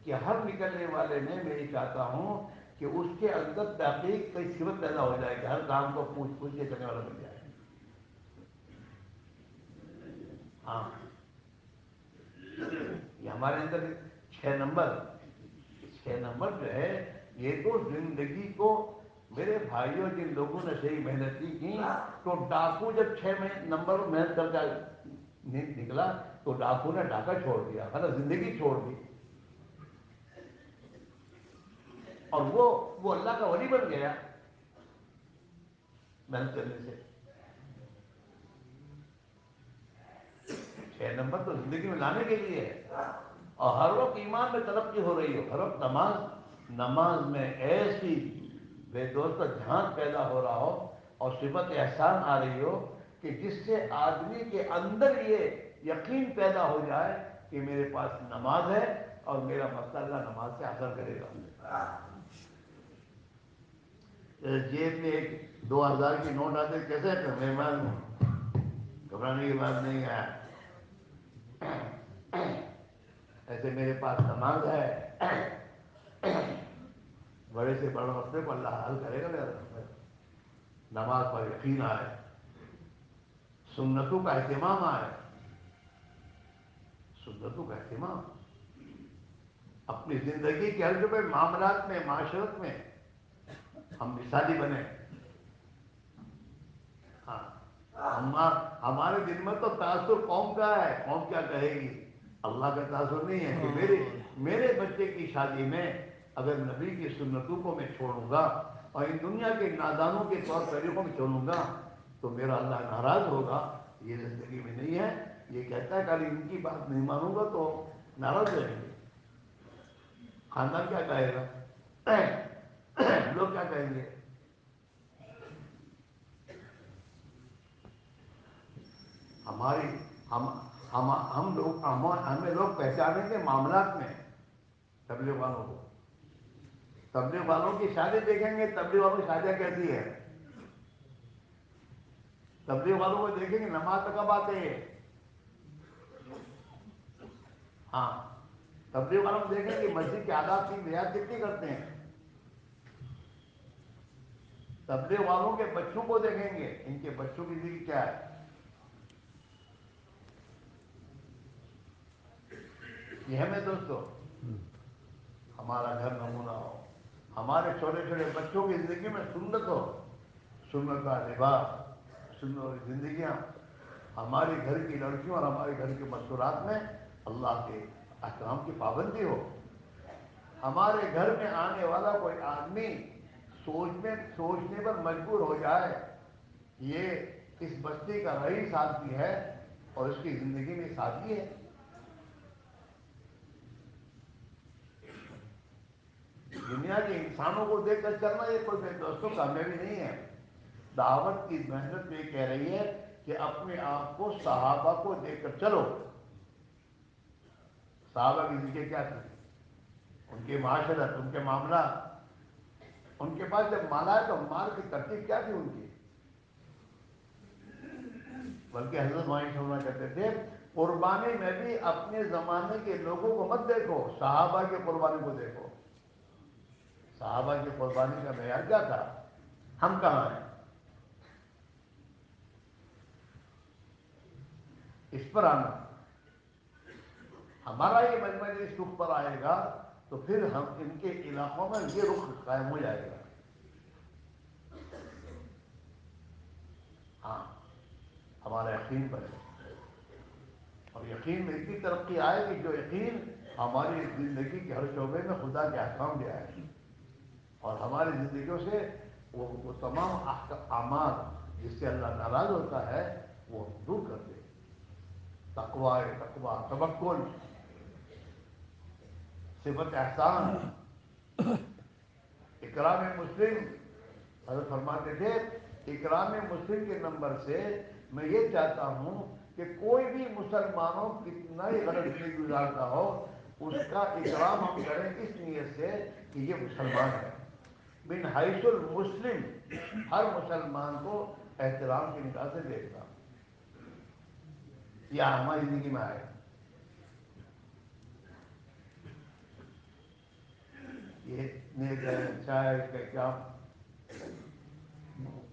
کہ ہر نکلنے والے میں یہ چاہتا ہوں کہ اس کے اندر تحقیق کی صفت پیدا ہو جائے کہ ہر کام کو پوچھ کے کرنے والا بن جائے. ہاں، یہ ہمارے اندر 6 نمبر جو ہے یہ تو زندگی کو، میرے بھائیوں جن لوگوں نے صحیح محنت کی تو ڈاکو جب 6 نمبر محنت کر کے نکلا تو ڈاکو نے ڈاکہ چھوڑ دیا، مطلب زندگی چھوڑ دی، اور وہ اللہ کا ولی بن گیا محنت کرنے سے. 6 نمبر تو زندگی میں لانے کے لیے ہے. اور ہر وقت ایمان میں ترقی ہو رہی ہو، ہر وقت نماز میں ایسی بے دوست دھیان پیدا ہو رہا ہو اور صفت احسان آ رہی ہو کہ جس سے آدمی کے اندر یہ یقین پیدا ہو جائے کہ میرے پاس نماز ہے اور میرا مسئلہ اللہ نماز سے حاصل کرے گا. جیب میں ایک 2000 کی نوٹ آتے کیسے کہ مہمان گھبرانے کی بات نہیں ہے، ایسے میرے پاس نماز ہے، بڑے سے بڑا مسئلے کو اللہ حل کرے گا. میرا نماز پر یقین آئے، سنتوں کا اہتمام آئے، سنتوں کا اہتمام. اپنی زندگی کے ہر شعبے معاملات میں، معاشرت میں ہم مثالی بنے. ہاں، ہمارے دل میں تو تاثر قوم کا ہے، قوم کیا کہے گی، اللہ کا تاثر نہیں ہے کہ میرے بچے کی شادی میں اگر نبی کی سنتوں کو میں چھوڑوں گا اور ان دنیا کے نادانوں کے طور طریقوں میں چھوڑوں گا تو میرا اللہ ناراض ہوگا. یہ زندگی میں نہیں ہے. یہ کہتا ہے کہ ان کی بات نہیں مانوں گا تو ناراض رہیں گے. خاندان کیا کہے گا، لوگ کیا کہیں گے. ہماری ہم لوگ ہمیں لوگ پہچانیں گے معاملات میں. تبلیغ والوں کو، تبلیغ والوں کی شادی دیکھیں گے، تبلیغ والوں کی شادیاں کیسی ہے. تبلیغ والوں کو دیکھیں گے نماز کب آتے ہیں. ہاں، تبلیغ والوں کو دیکھیں گے مسجد کے آداب کی رعایت کتنی کرتے ہیں. تبلیغ والوں کے بچوں کو دیکھیں گے، ان کے بچوں کی زندگی کیا ہے. یہ ہمیں دوستو ہمارا گھر نمونہ ہو، ہمارے چھوٹے چھوٹے بچوں کی زندگی میں سنت ہو، سنت کا لباس، سنت زندگیاں. ہمارے گھر کی لڑکیوں اور ہمارے گھر کے مستورات میں اللہ کے احکام کی پابندی ہو. ہمارے گھر میں آنے والا کوئی آدمی سوچنے پر مجبور ہو جائے یہ اس بستی کا رئیس آدمی ہے اور اس کی زندگی میں سادگی ہے. دنیا کے انسانوں کو دیکھ کر چلنا یہ کوئی میرے دوستوں کامیابی نہیں ہے. دعوت کی محنت یہ کہہ رہی ہے کہ اپنے آپ کو صحابہ کو دیکھ کر چلو. صحابہ کی زندگی کیا تھی، ان کے معاشرت، ان کے معاملات. ان کے پاس جب مال آئے تو مال کی ترتیب کیا تھی ان کی. بلکہ حضرت معین صاحب کہتے تھے قربانی میں بھی اپنے زمانے کے لوگوں کو مت دیکھو، صحابہ کی قربانی کو دیکھو. صحابہ کی قربانی کا معیار کیا تھا، ہم کہاں ہیں. اس پر آنا، ہمارا یہ مجمع اس رخ پر آئے گا تو پھر ہم ان کے علاقوں میں یہ رخ قائم ہو جائے گا. ہاں، ہمارا یقین بنے اور یقین میں اتنی ترقی آئے کہ جو یقین ہماری زندگی کے ہر شعبے میں خدا کے احکام بھی آئے اور ہماری زندگیوں سے وہ تمام اعمال جس سے اللہ ناراض ہوتا ہے وہ دور کر دے. تقوی، توکل، صفت احسان. اکرام مسلم، حضرت فرماتے تھے اکرام مسلم کے نمبر سے میں یہ چاہتا ہوں کہ کوئی بھی مسلمانوں کتنا ہی غلط زندگی گزارتا ہو اس کا اکرام ہم کریں اس نیت سے کہ یہ مسلمان ہے. من حیث المسلم، ہر مسلمان کو احترام کی نگاہ سے دیکھنا. یہ ہماری زندگی میں آئے. یہ نیک ہے، اچھا ہے، اس کا کیا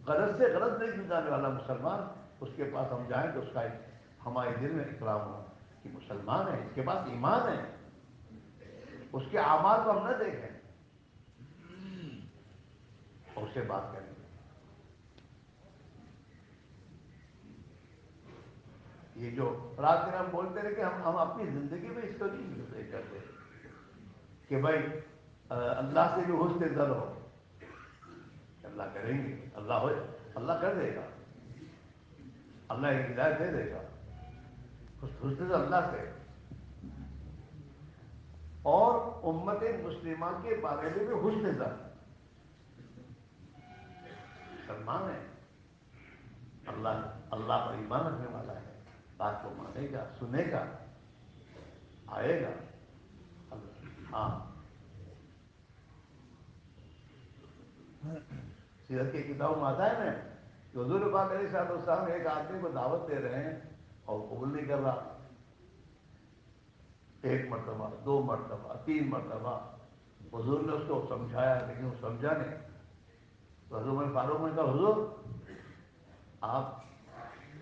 غلط سے غلط نہیں گزارنے والا مسلمان اس کے پاس ہم جائیں تو اس کا ہمارے دل میں اکرام ہو کہ مسلمان ہے، اس کے پاس ایمان ہے. اس کے اعمال کو ہم نہ دیکھیں اور اس سے بات کریں. یہ جو رات دن ہم بولتے رہے کہ ہم اپنی زندگی میں اس کو نہیں کرتے کہ بھائی اللہ سے بھی حسن زن ہو. اللہ کریں گے، اللہ کر دے گا، اللہ ایک ہدایت دے دے گا. حسن زن اللہ سے اور امت مسلمہ کے بارے میں بھی حسن زن. مسلمان ہے، اللہ پر ایمان رکھنے والا ہے، بات کو مانے گا، سنے گا، آئے گا. ہاں، سیرت کی کتاب میں آتا ہے نا کہ حضور پاک علیہ السلام ایک آدمی کو دعوت دے رہے ہیں اور قبول نہیں کر رہا. 1 مرتبہ، 2 مرتبہ، 3 مرتبہ حضور نے اس کو سمجھایا لیکن وہ سمجھا نہیں. تو حضور فاروق نے کہا حضور آپ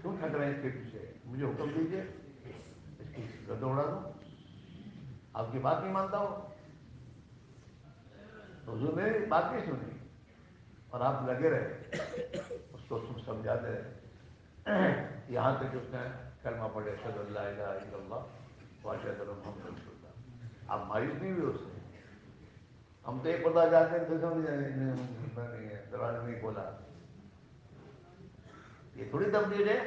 کیوں تھک رہے ہیں اس کے پیچھے، مجھے حکم دیجیے اس کی گردن اڑا دوں. آپ کی بات نہیں مانتا ہو. حضور نے بات نہیں سنی اور آپ لگے رہے اس کو سمجھاتے رہے یہاں تک کہ اس نے کلمہ پڑھے اشہد ان لا الہ الا اللہ واشہد ان محمد رسول اللہ. آپ مایوس نہیں ہوئے اس سے؟ ہم تو یہ پتہ جاتے ہیں تو نہیں ہے دروازہ نہیں کھولا. یہ تھوڑی تبدیل ہے,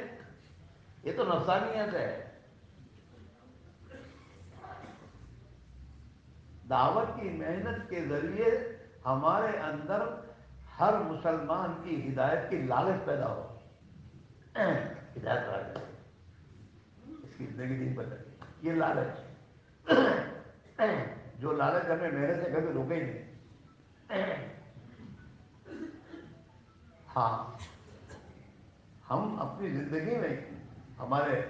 یہ تو نفسانیت ہے. دعوت کی محنت کے ذریعے ہمارے اندر ہر مسلمان کی ہدایت کی لالچ پیدا ہو. ہدایت آ جائے, اس کی زندگی نہیں بدلے. یہ لالچ, جو لالچ ہمیں محنت سے کبھی روکے ہی نہیں. ہاں, ہم اپنی زندگی میں ہمارے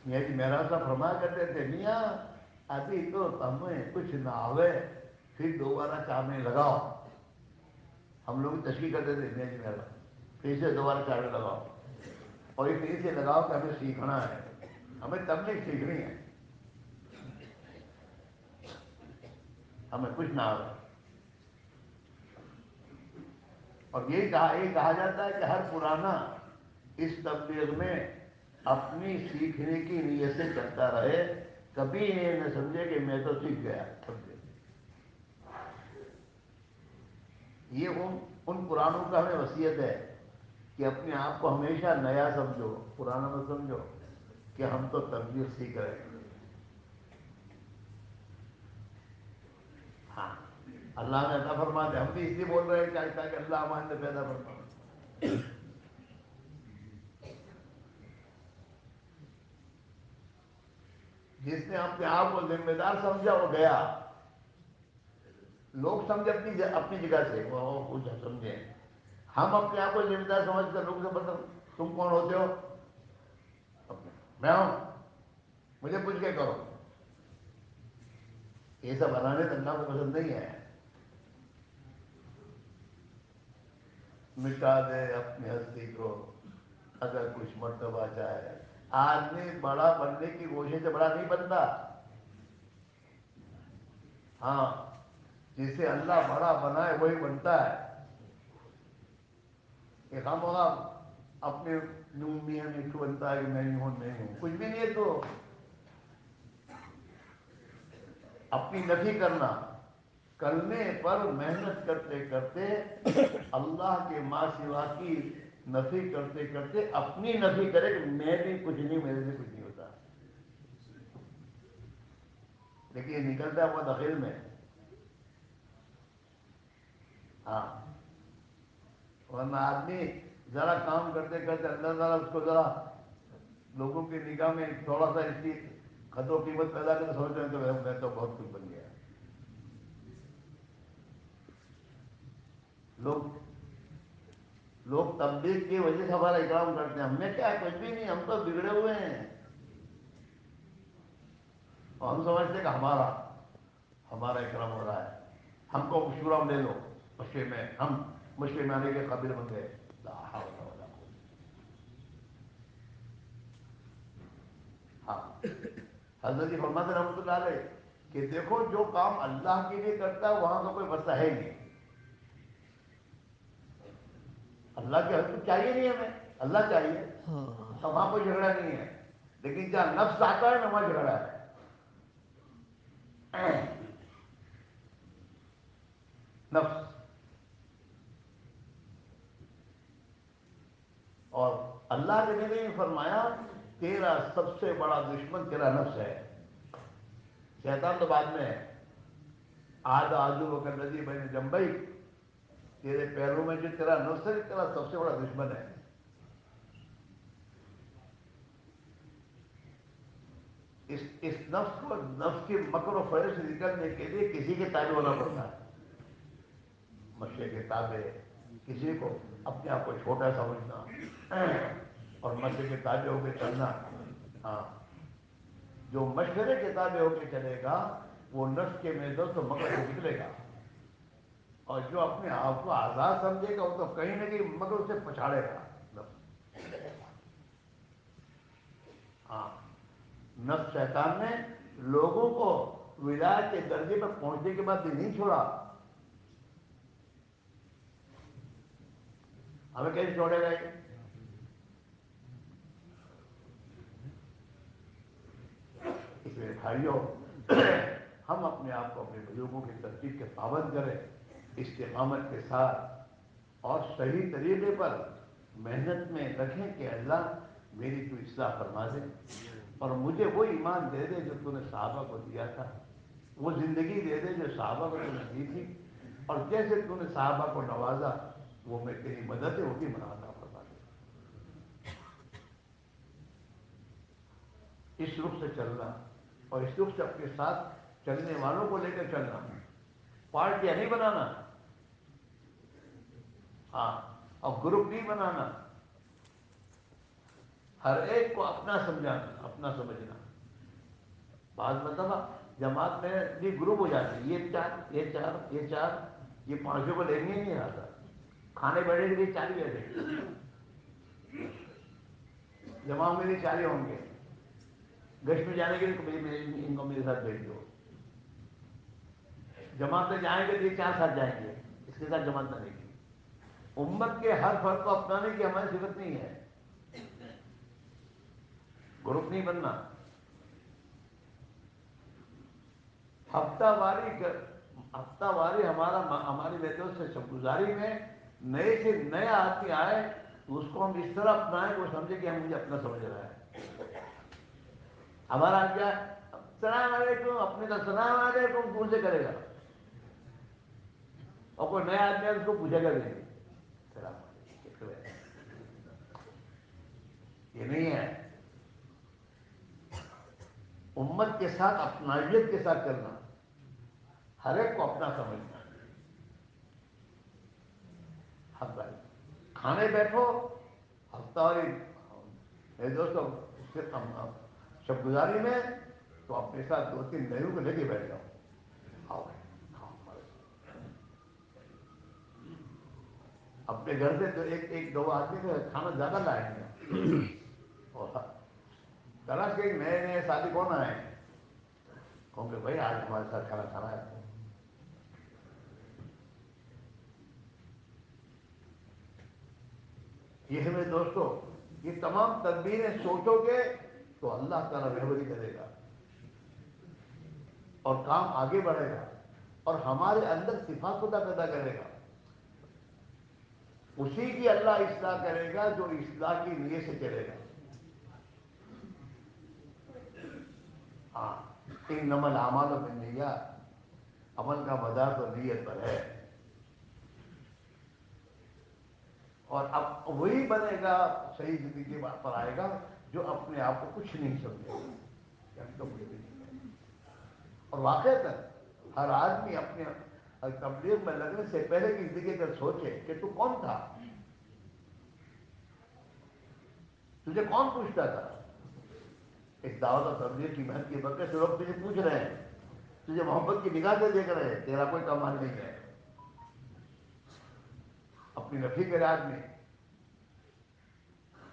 میاں جی مہراج صاحب فرمایا کرتے تھے, میاں ابھی تو ہمیں کچھ نہ آوے پھر دوبارہ چاہ میں لگاؤ. ہم لوگ تشریح کرتے تھے میاں جی مہراج, پھر سے دوبارہ چاہ میں لگاؤ, اور یہ پھر سے لگاؤ کہ ہمیں سیکھنا ہے, ہمیں تبلیغ سیکھنی ہے, ہمیں کچھ نہ آوے. اور یہ کہا جاتا ہے کہ ہر پرانا اس تبلیغ میں اپنی سیکھنے کی نیت سے چلتا رہے, کبھی یہ نہ سمجھے کہ میں تو سیکھ گیا. یہ ان پرانوں کا ہمیں وصیت ہے کہ اپنے آپ کو ہمیشہ نیا سمجھو, پرانا مت سمجھو کہ ہم تو تبلیغ سیکھ رہے ہیں. ہاں, اللہ نے عطا فرما دے, ہم بھی اس لیے بول رہے ہیں کہ اللہ ہمارے اندر پیدا فرما. جس نے اپنے آپ کو ذمہ دار سمجھا وہ گیا. لوگ سمجھے اپنی جگہ سے, وہ کچھ سمجھے. ہم اپنے آپ کو ذمہ دار سمجھ کر لوگوں سے پتہ تم کون ہوتے ہو, میں ہوں, مجھے پوچھ کے کرو. یہ سب بنانے تو اللہ کو پسند نہیں ہے. مٹا دے اپنی ہستی کو اگر کچھ مرتبہ چاہے. آدمی بڑا بننے کی کوشش سے بڑا نہیں بنتا. ہاں, جسے اللہ بڑا بنائے وہی بنتا ہے. ایک ہم ہوگا اپنے میاں میں کیوں بنتا ہے کہ میں نہیں ہوں, نہیں ہوں, کچھ بھی نہیں ہے. تو اپنی نفی کرنے پر محنت کرتے کرتے اللہ کے ماں سوا کی نفی کرتے کرتے اپنی نفی کرے کہ میں بھی کچھ نہیں, میرے سے کچھ نہیں ہوتا. لیکن یہ نکلتا ہے وہ داخل میں. ہاں, ورنہ آدمی ذرا کام کرتے کرتے اندر ذرا اس کو ذرا لوگوں کی نگاہ میں تھوڑا سا اس کی قدر و قیمت پیدا کرتے سمجھتے ہیں تو میں تو بہت کچھ بن گیا. لوگ تبلیغ کی وجہ سے ہمارا اکرام کرتے ہیں. ہم نے کیا, کچھ بھی نہیں, ہم تو بگڑے ہوئے ہیں. اور ہم سمجھتے ہیں کہ ہمارا اکرام ہو رہا ہے, ہم کو مشورہ لے لو. مشورے میں ہم مشورے میں آنے کے قابل بن گئے. لا حول ولا قوت. ہاں, حضرت جی فرماتے رحمۃ اللہ علیہ کہ دیکھو جو کام اللہ کے لیے کرتا ہے وہاں کا کوئی مسئلہ ہے نہیں. اللہ کے حق چاہیے نہیں ہمیں, اللہ چاہیے, تو وہاں کوئی جھگڑا نہیں ہے. لیکن جہاں نفس آتا ہے نا وہاں جھگڑا ہے. نفس, اور اللہ کے نبی نے فرمایا تیرا سب سے بڑا دشمن تیرا نفس ہے. شیطان تو بعد میں ہے. آج آجو وہ کر ندی بہن جمبئی, تیرے پیروں میں جو تیرا نفس ہے تیرا سب سے بڑا دشمن ہے. اس نفس کو, نفس کے مکر و فریب سے نکلنے کے لیے کسی کے تابع ہونا پڑتا ہے. مشے کے تابع, کسی کو اپنے آپ کو چھوٹا سمجھنا اور مشے کے تابع ہو کے چلنا. ہاں, جو مشورے کے تابع ہو کے چلے گا وہ نفس کے میدان تو مکر سے نکلے گا. اور جو اپنے آپ کو آزاد سمجھے گا وہ تو کہیں نہ کہیں مگر اسے پچھاڑے گا. ہاں, نفس شیطان نے لوگوں کو ولایت کے درجے پر پہنچنے کے بعد بھی نہیں چھوڑا. ہمیں کیسے چھوڑے گا یہ؟ اس لیے بھائیوں ہم اپنے آپ کو اپنے بزرگوں کی ترتیب کے پابند کریں استقامت کے ساتھ اور صحیح طریقے پر محنت میں رکھیں کہ اللہ میری تو اصلاح فرما دے اور مجھے وہ ایمان دے دے جو تو نے صحابہ کو دیا تھا, وہ زندگی دے دے جو صحابہ کو تو نے دی تھی, اور جیسے تو نے صحابہ کو نوازا وہ میں تیری مدد ہے وہ بھی مناتا فرما دے. اس رخ سے چلنا اور اس رخ سے اپنے ساتھ چلنے والوں کو لے کر چلنا, پارٹیاں نہیں بنانا, ہاں, اور گروپ نہیں بنانا, ہر ایک کو اپنا سمجھانا اپنا سمجھنا. بعض مرتبہ جماعت میں بھی گروپ ہو جاتے ہیں, یہ چار یہ چار یہ چار, یہ پانچوں کو لینے ہی نہیں آتا. کھانے بیٹھے کے لیے 4 ہی بیٹھے, جماعت میں بھی 4 ہی ہوں گے. گشت میں جانے کے لیے ان کو میرے ساتھ بھیج دو. جماعت میں جائیں گے تو یہ 4 ساتھ جائیں گے, اس کے ساتھ جماعت نہ لے گی. امت کے ہر فرد کو اپنانے کی ہماری صفت نہیں ہے, گروپ نہیں بننا. ہفتہ واری ہماری وجہ سے شب گزاری میں نئے سے نیا آدمی آئے تو اس کو ہم اس طرح اپنائیں وہ سمجھے کہ ہم مجھے اپنا سمجھ رہا ہے. ہمارا کیا السلام علیکم, اپنے کا السلام علیکم کون سے کرے گا, اور کوئی نیا آدمی ہے اس کو پوچھے گا نہیں السلام علیکم. یہ نہیں ہے. امت کے ساتھ اپنائیت کے ساتھ چلنا, ہر ایک کو اپنا سمجھنا. ہم بھائی کھانے بیٹھو ہفتہ واری میرے دوستوں شب گزاری میں تو اپنے ساتھ 2-3 نئیوں کو لے کے بیٹھ جاؤ. آؤ بھائی کھاؤ. اپنے گھر سے تو 1-2 آدمی سے کھانا زیادہ لائیں گے, اور تلاش کے نئے شادی کون آئے کہوں گے بھائی آج ہمارے ساتھ کھانا کھانا ہے. یہ میرے دوستوں یہ تمام تدبیریں سوچو گے تو اللہ تعالیٰ رہبری کرے گا اور کام آگے بڑھے گا اور ہمارے اندر صفات خدا پیدا کرے گا. اسی کی اللہ اصلاح کرے گا جو اصلاح کی نیت سے چلے گا. ہاں, انما الاعمال بالنیات, عمل کا مدار تو نیت پر ہے. اور اب وہی بنے گا صحیح زندگی پر آئے گا جو اپنے آپ کو کچھ نہیں سمجھے گا کہ ہم تو کچھ بھی نہیں ہے. اور واقعتاً ہر آدمی اپنے تبلیغ میں لگنے سے پہلے کی زندگی کا سوچے کہ تو کون تھا, تجھے کون پوچھتا تھا. ایک دعوت اور تبلیغ کی محنت کی برکت سے لوگ تجھے پوچھ رہے ہیں, تجھے محبت کی نگاہ سے دیکھ رہے ہیں, تیرا کوئی کمال نہیں ہے. اپنی نفی کے راج میں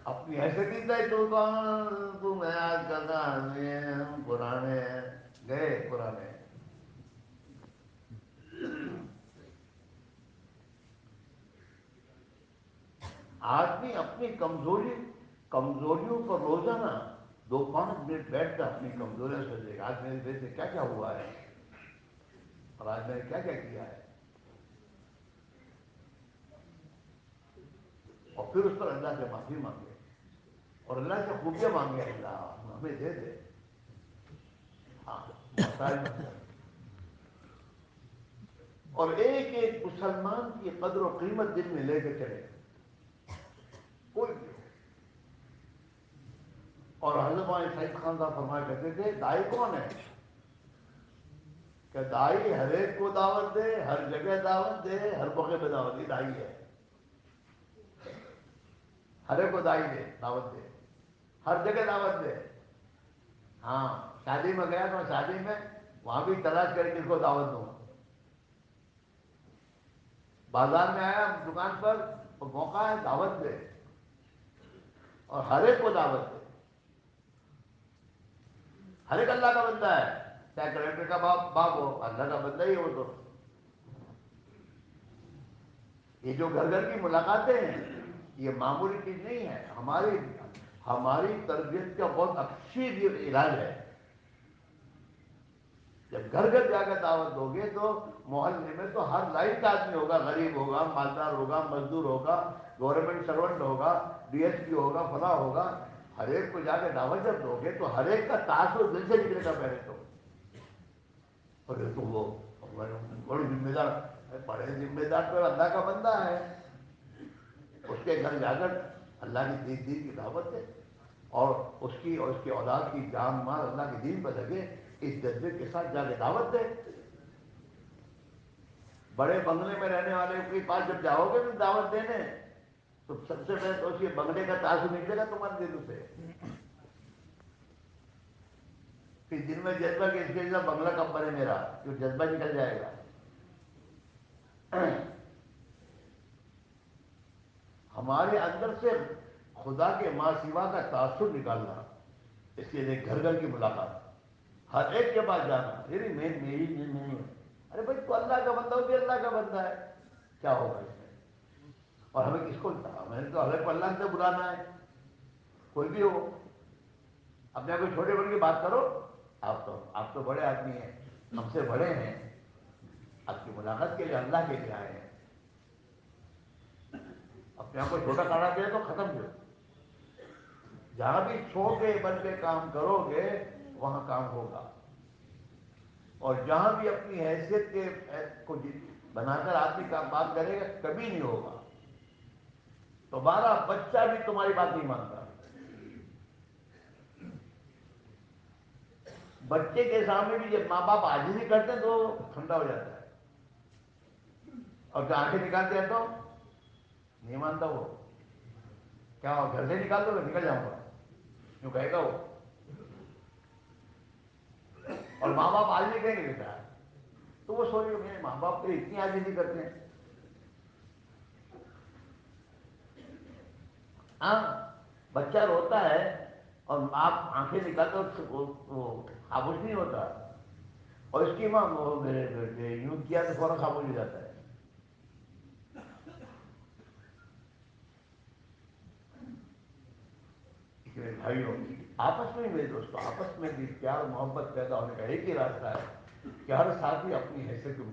اپنی حیثیت نہیں تھا تو کون تو میں آج کرتا ہم پرانے گئے پرانے. آدمی اپنی کمزوریوں پر روزانہ 2-5 منٹ بیٹھ کر اپنی کمزوریاں سوچے گا, آج میرے دل سے کیا کیا ہوا ہے اور آج میں نے کیا کیا کیا ہے, اور پھر اس پر اللہ سے معافی مانگے اور اللہ سے خوبیاں مانگے. اللہ ہمیں دے دے. ہاں, مسائل اور ایک مسلمان کی قدر و قیمت دل میں لے کے چلے کوئی بھی ہو. اور حضرت مولانا سعید خان صاحب فرمایا کرتے تھے دائی کون ہے, کہ دائی ہر ایک کو دعوت دے, ہر جگہ دعوت دے, ہر موقع پہ دعوت دے. دائی ہے ہر ایک کو دائی دے, دعوت دے, ہر جگہ دعوت دے. ہاں, شادی میں گیا تو شادی میں وہاں بھی تلاش کر کے اس کو دعوت دوں. بازار میں آیا دکان پر تو موقع ہے دعوت دے, اور ہر ایک کو دعوت دے. ہر ایک اللہ کا بندہ ہے, چاہے کلیکٹر کا باپ ہو، اللہ کا بندہ ہی ہو تو۔ یہ جو گھر گھر کی ملاقاتیں ہیں یہ معمولی چیز نہیں ہے، ہماری تربیت کا بہت اچھی علاج ہے۔ جب گھر گھر جا کر دعوت دو گے تو محلے میں تو ہر لائن کا آدمی ہوگا، غریب ہوگا، مالدار ہوگا، مزدور ہوگا، گورنمنٹ سرونٹ ہوگا، ڈی ایس پی ہوگا، فلاں ہوگا، ہر ایک کو جا کے دعوت جب دو گے تو ہر ایک کا تاثر دل سے نکلے گا پہلے تو۔ اور تو وہ بڑے ذمہ دار، بڑے ذمہ دار تو اللہ کا بندہ ہے، اس کے گھر جا کر اللہ کی دین کی دعوت دے، اور اس کی اولاد کی جان مال اللہ کے دین پر لگے، اس جذبے کے ساتھ جا کے دعوت دے۔ بڑے بنگلے میں رہنے والے کے پاس جب جاؤ گے تو دعوت دینے، تو سب سے پہلے تو اس کے بنگلے کا تاثر نکلے گا تمہارے دل سے، پھر دن میں جذبہ کہ اس کے لیے بنگلہ کب بنے میرا، جو جذبہ نکل جائے گا۔ ہمارے اندر سے خدا کے ماں سوا کا تاثر نکالنا، اس کے لیے گھر گھر کی ملاقات، ہر ایک کے پاس جانا، میری ارے بھائی تو اللہ کا بندہ ہو، بھی اللہ کا بندہ ہے، کیا ہوگا اس میں؟ اور ہمیں کس کو، ہمیں تو ہمیں اللہ سے بلانا ہے، کوئی بھی ہو، اپنے آپ کو چھوٹے بڑے کی بات کرو، آپ تو بڑے آدمی ہیں، ہم سے بڑے ہیں، آپ کی ملاقات کے لیے اللہ کے لیے آئے ہیں، اپنے آپ کو چھوٹا کرنا چاہیے تو ختم جو، جہاں بھی چھوٹے بن کے کام کرو گے وہاں کام ہوگا، اور جہاں بھی اپنی حیثیت کے کو بنا کر آدمی کا بات کرے گا کبھی نہیں ہوگا، تمہارا بچہ بھی تمہاری بات نہیں مانتا، بچے کے سامنے بھی جب ماں باپ عاجزی کرتے ہیں تو ٹھنڈا ہو جاتا ہے، اور جب آنکھیں نکالتے ہیں تو نہیں مانتا، وہ کیا گھر سے نکال دو نکل جاؤں گا یوں کہے گا وہ، اور ماں باپ عاجزی کہیں گے بیٹا، تو وہ سوچے میرے ماں باپ تو اتنی عاجزی کرتے ہیں، ہاں بچہ روتا ہے اور آپ آنکھیں نکالتے وہ خاموش نہیں ہوتا، اور اس کی ماں وہ میرے بیٹے یوں کیا تو فوراً خاموش ہو جاتا ہے۔ بھائیوں آپس میں میرے دوستوں، آپس میں بھی پیار محبت پیدا ہونے کا ایک ہی راستہ ہے کہ ہر ساتھی اپنی حیثیت کو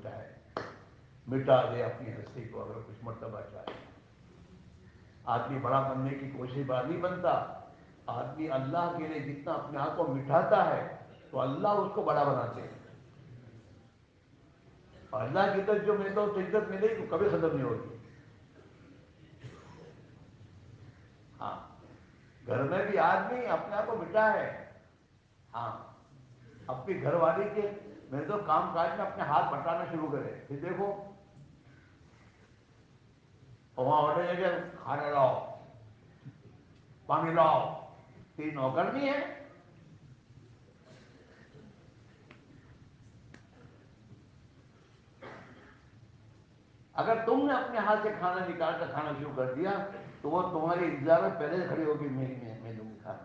مٹا دے اپنی ہستی کو، اگر کچھ مرتبہ چاہے۔ آدمی بڑا بننے کی کوشش بڑا نہیں بنتا، آدمی اللہ کے لیے جتنا اپنے آپ کو مٹاتا ہے تو اللہ اس کو بڑا بناتے ہیں، اور اللہ کی طرف جو میں تو عزت ملے گی کبھی ختم نہیں ہوگی۔ ہاں گھر میں بھی آدمی اپنے آپ کو مٹا ہے، ہاں اپنی گھر والی کے میں تو کام کاج میں اپنے ہاتھ بٹانا شروع کرے، پھر دیکھو وہاں آڈر ہے کہ کھانا لاؤ، پانی لاؤ، تیری نوکر نہیں ہے؟ اگر تم نے اپنے ہاتھ سے کھانا نکال کر کھانا شروع کر دیا تو وہ تمہاری انتظار میں پہلے سے کھڑی ہوگی، میں دوں گی کھانا۔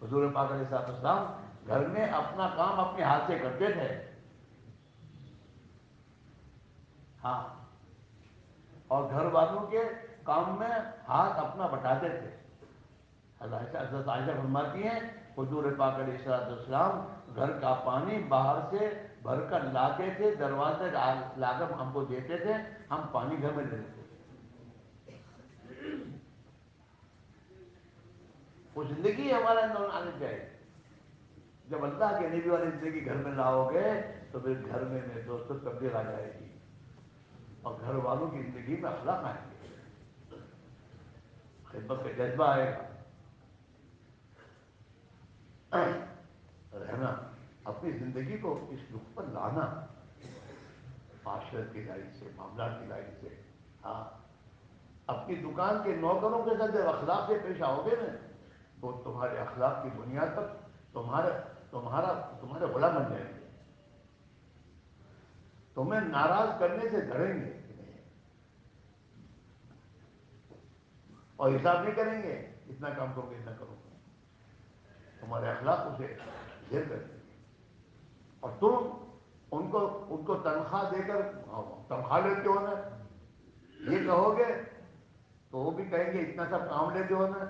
حضور پاک علیہ الصلوۃ والسلام گھر میں اپنا کام اپنے ہاتھ سے کرتے تھے، ہاں، اور گھر والوں کے کام میں ہاتھ اپنا بٹاتے تھے۔ حضرت عائشہ فرماتی ہیں حضور پاک علیہ الصلوۃ والسلام گھر کا پانی باہر سے بھر کر لاتے تھے، دروازے لا کر ہم کو دیتے تھے، ہم پانی گھر میں لیتے تھے۔ وہ زندگی ہمارے اندر آنی چاہیے۔ جب اللہ کے نبی والی زندگی گھر میں لاؤ گے تو پھر گھر میں میرے دوستوں تبدیل آ جائے گی، اور گھر والوں کی زندگی میں اخلاق آئیں گے، خدمت کا جذبہ آئے گا، رہنا اپنی زندگی کو اس رخ پر لانا، معاشرت کی لائن سے، معاملات کی لائن سے، ہاں اپنی دکان کے نوکروں کے ساتھ جب اخلاق سے پیش آؤ گے نا تو تمہارے اخلاق کی بنیاد پر تمہارے غلام بن جائیں گے، تمہیں ناراض کرنے سے ڈریں گے۔ اور حساب نہیں کریں گے اتنا کام کرو گے اتنا کرو گے، تمہارے اخلاق اسے ڈھیر کرتے ہیں۔ اور تم ان کو تنخواہ دے کر تنخواہ لیتے ہو نا، یہ کہو گے تو وہ بھی کہیں گے اتنا سب کام لیتے ہو نا۔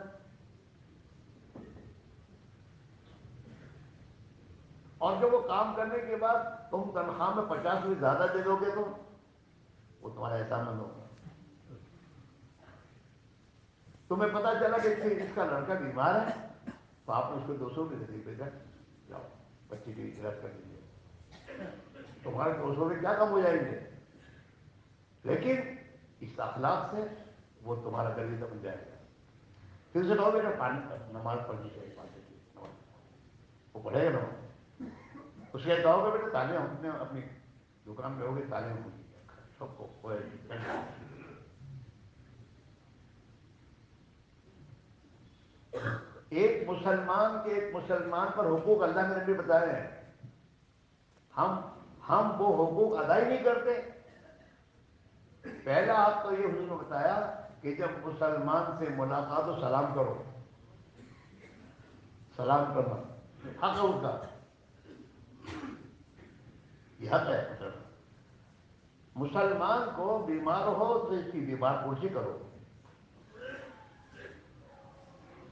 اور جب وہ کام کرنے کے بعد تم تنخواہ میں 50 بھی زیادہ دے دو گے تو وہ تمہارا احسان مند ہوگا۔ تمہیں پتا چلا کہ اس کا لڑکا بیمار ہے تو آپ نے اس کو 200 بھی دے دی، جاؤ بچے کی علاج کر دیجیے، تمہارے 200 میں کیا کم ہو جائیں گے؟ لیکن اس اخلاق سے وہ تمہارا درویزہ بن جائے گا۔ پھر سے کہو بیٹا پانی نماز پڑھنی چاہیے، وہ پڑھے گا نماز۔ اس کے کہو گے بیٹا تعلیم ہم نے اپنی دکان میں ہوگی، تعلیم ہوگی سب کو ہوئے گی۔ ایک مسلمان پر حقوق اللہ نے بھی بتائے ہیں، ہم وہ حقوق ادا ہی نہیں کرتے۔ پہلا آپ تو یہ حضور نے بتایا کہ جب مسلمان سے ملاقات ہو سلام کرو، سلام کرنا حق ہے اس کا، یہ حق ہے۔ مسلمان کو بیمار ہو تو اس کی بیمار پرسی کرو،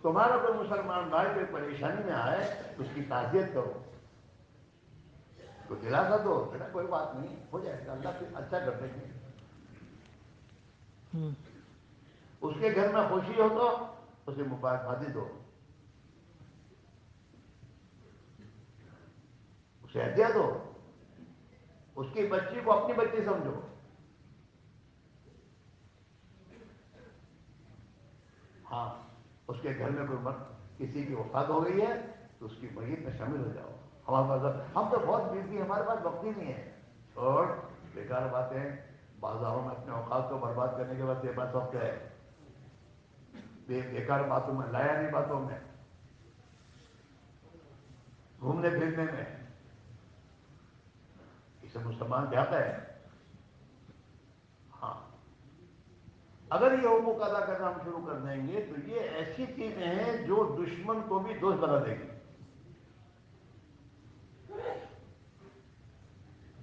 تمہارا کوئی مسلمان بھائی کوئی پریشانی میں آئے تو اس کی تعزیت کرو، تو دلاسا دو بیٹا کوئی بات نہیں ہو جائے گا، اللہ پھر اچھا کر دیں گے۔ اس کے گھر میں خوشی ہو تو اسے مبارکبادی دو، اسے ہدیہ دو، اس کی بچی کو اپنی بچی سمجھو۔ ہاں اس کے گھر میں کوئی کسی کی وفات ہو گئی ہے تو اس کی میت میں شامل ہو جاؤ۔ ہمارے پاس ہم تو بہت بزی، ہمارے پاس وقت ہی نہیں ہے، اور بیکار باتیں بازاروں میں اپنے اوقات کو برباد کرنے کے بعد یہ بات وقت ہے، بیکار باتوں میں، لایا نہیں باتوں میں، گھومنے پھرنے میں، اسے مسلمان جاتا ہے۔ ہاں اگر یہ حقوق ادا کرنا ہم شروع کر دیں گے تو یہ ایسی چیزیں ہیں جو دشمن کو بھی دوست بنا دے گی۔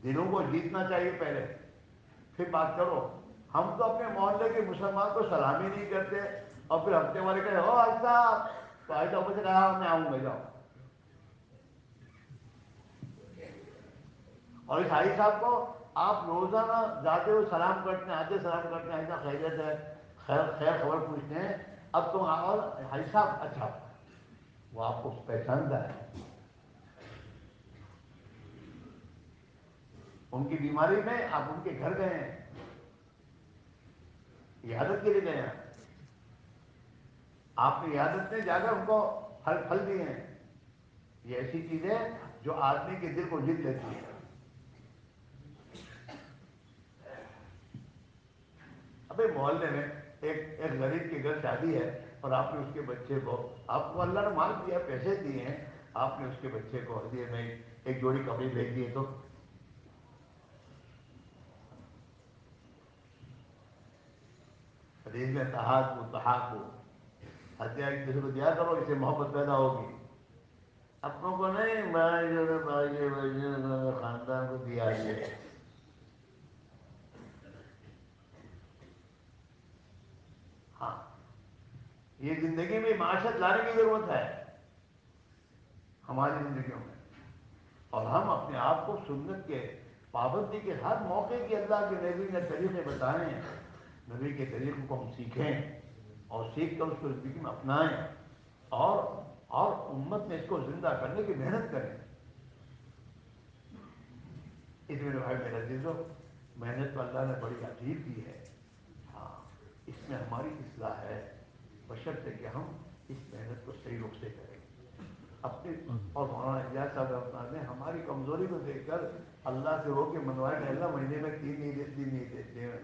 دلوں کو جیتنا چاہیے پہلے، پھر بات کرو۔ ہم تو اپنے محلے کے مسلمان کو سلامی نہیں کرتے، اور پھر ہفتے والے کہے او حاج صاحب، تو حاج صاحب سے کہا میں آؤں گا، جاؤ۔ اور اس حاجی صاحب کو آپ روزانہ جاتے ہوئے سلام کرتے ہیں، آتے سلام کرتے ہیں، ایسا خیریت ہے، خیر خبر پوچھتے ہیں، اب تم اور حاجی صاحب اچھا، وہ آپ کو پہچانتا ہے، ان کی بیماری میں آپ ان کے گھر گئے ہیں، عیادت کے لیے گئے ہیں، آپ کی عیادت میں جا کر ان کو پھل دیے ہیں۔ یہ ایسی چیزیں جو آدمی کے دل کو جیت لیتی ہے۔ ابھی محلے میں ایک غریب کے گھر شادی ہے اور آپ نے اس کے بچے کو، آپ کو اللہ نے مال دیا، پیسے دیے ہیں، آپ نے اس کے بچے کو ہدیے میں ایک جوڑی کپڑے بھیج دیے، تو حدیث میں تحاکو ہدیہ ایک دوسرے کو دیا کرو، اس سے محبت پیدا ہوگی۔ اپنوں کو نہیں، بھائی خاندان کو دیا ہے۔ ہاں یہ زندگی میں معاشرت لانے کی ضرورت ہے ہماری زندگیوں میں، اور ہم اپنے آپ کو سنت کے پابندی کے ہر موقع کی اللہ کے نبی نے طریقے بتائے ہیں، نبی کے طریقوں کو ہم سیکھیں اور سیکھ کر اس کو زندگی میں اپنائیں، اور امت میں اس کو زندہ کرنے کی محنت کریں۔ اس میں بھائی میرا عزیزو، محنت تو اللہ نے بڑی عجیب کی ہے، ہاں اس میں ہماری اصلاح ہے، بشرطے کہ ہم اس محنت کو صحیح رخ سے کریں اپنے۔ اور مولانا اجاز صاحب رحمۃ نے ہماری کمزوری کو دیکھ کر اللہ سے رو کے منوائے کہ اللہ مہینے میں 3 نہیں دیتے ہیں،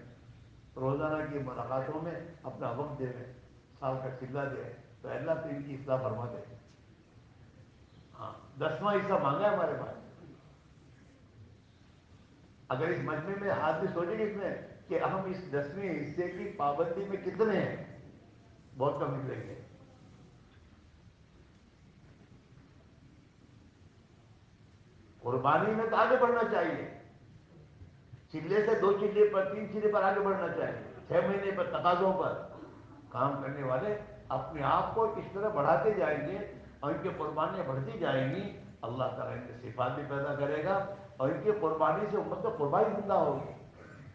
روزانہ کی ملاقاتوں میں اپنا وقت دے رہے، سال کا چلہ دے، تو اللہ تو ان کی اصلاح فرما دے۔ ہاں 10واں حصہ مانگا ہے ہمارے پاس۔ اگر اس مجمع میں آدمی سوچے گے اس میں کہ ہم اس 10ویں حصے کی پابندی میں کتنے ہیں، بہت کم نکلیں گے. قربانی میں تو آگے بڑھنا چاہیے. چلے سے 2 چلے پر 3 چلے پر آگے بڑھنا چاہیے. 6 مہینے پر تقاضوں پر کام کرنے والے اپنے آپ کو اس طرح بڑھاتے جائیں گے اور ان کی قربانیاں بڑھتی جائیں گی. اللہ تعالیٰ ان کے صفات بھی پیدا کرے گا اور ان کی قربانی سے امت کو قربانی زندہ ہوگی.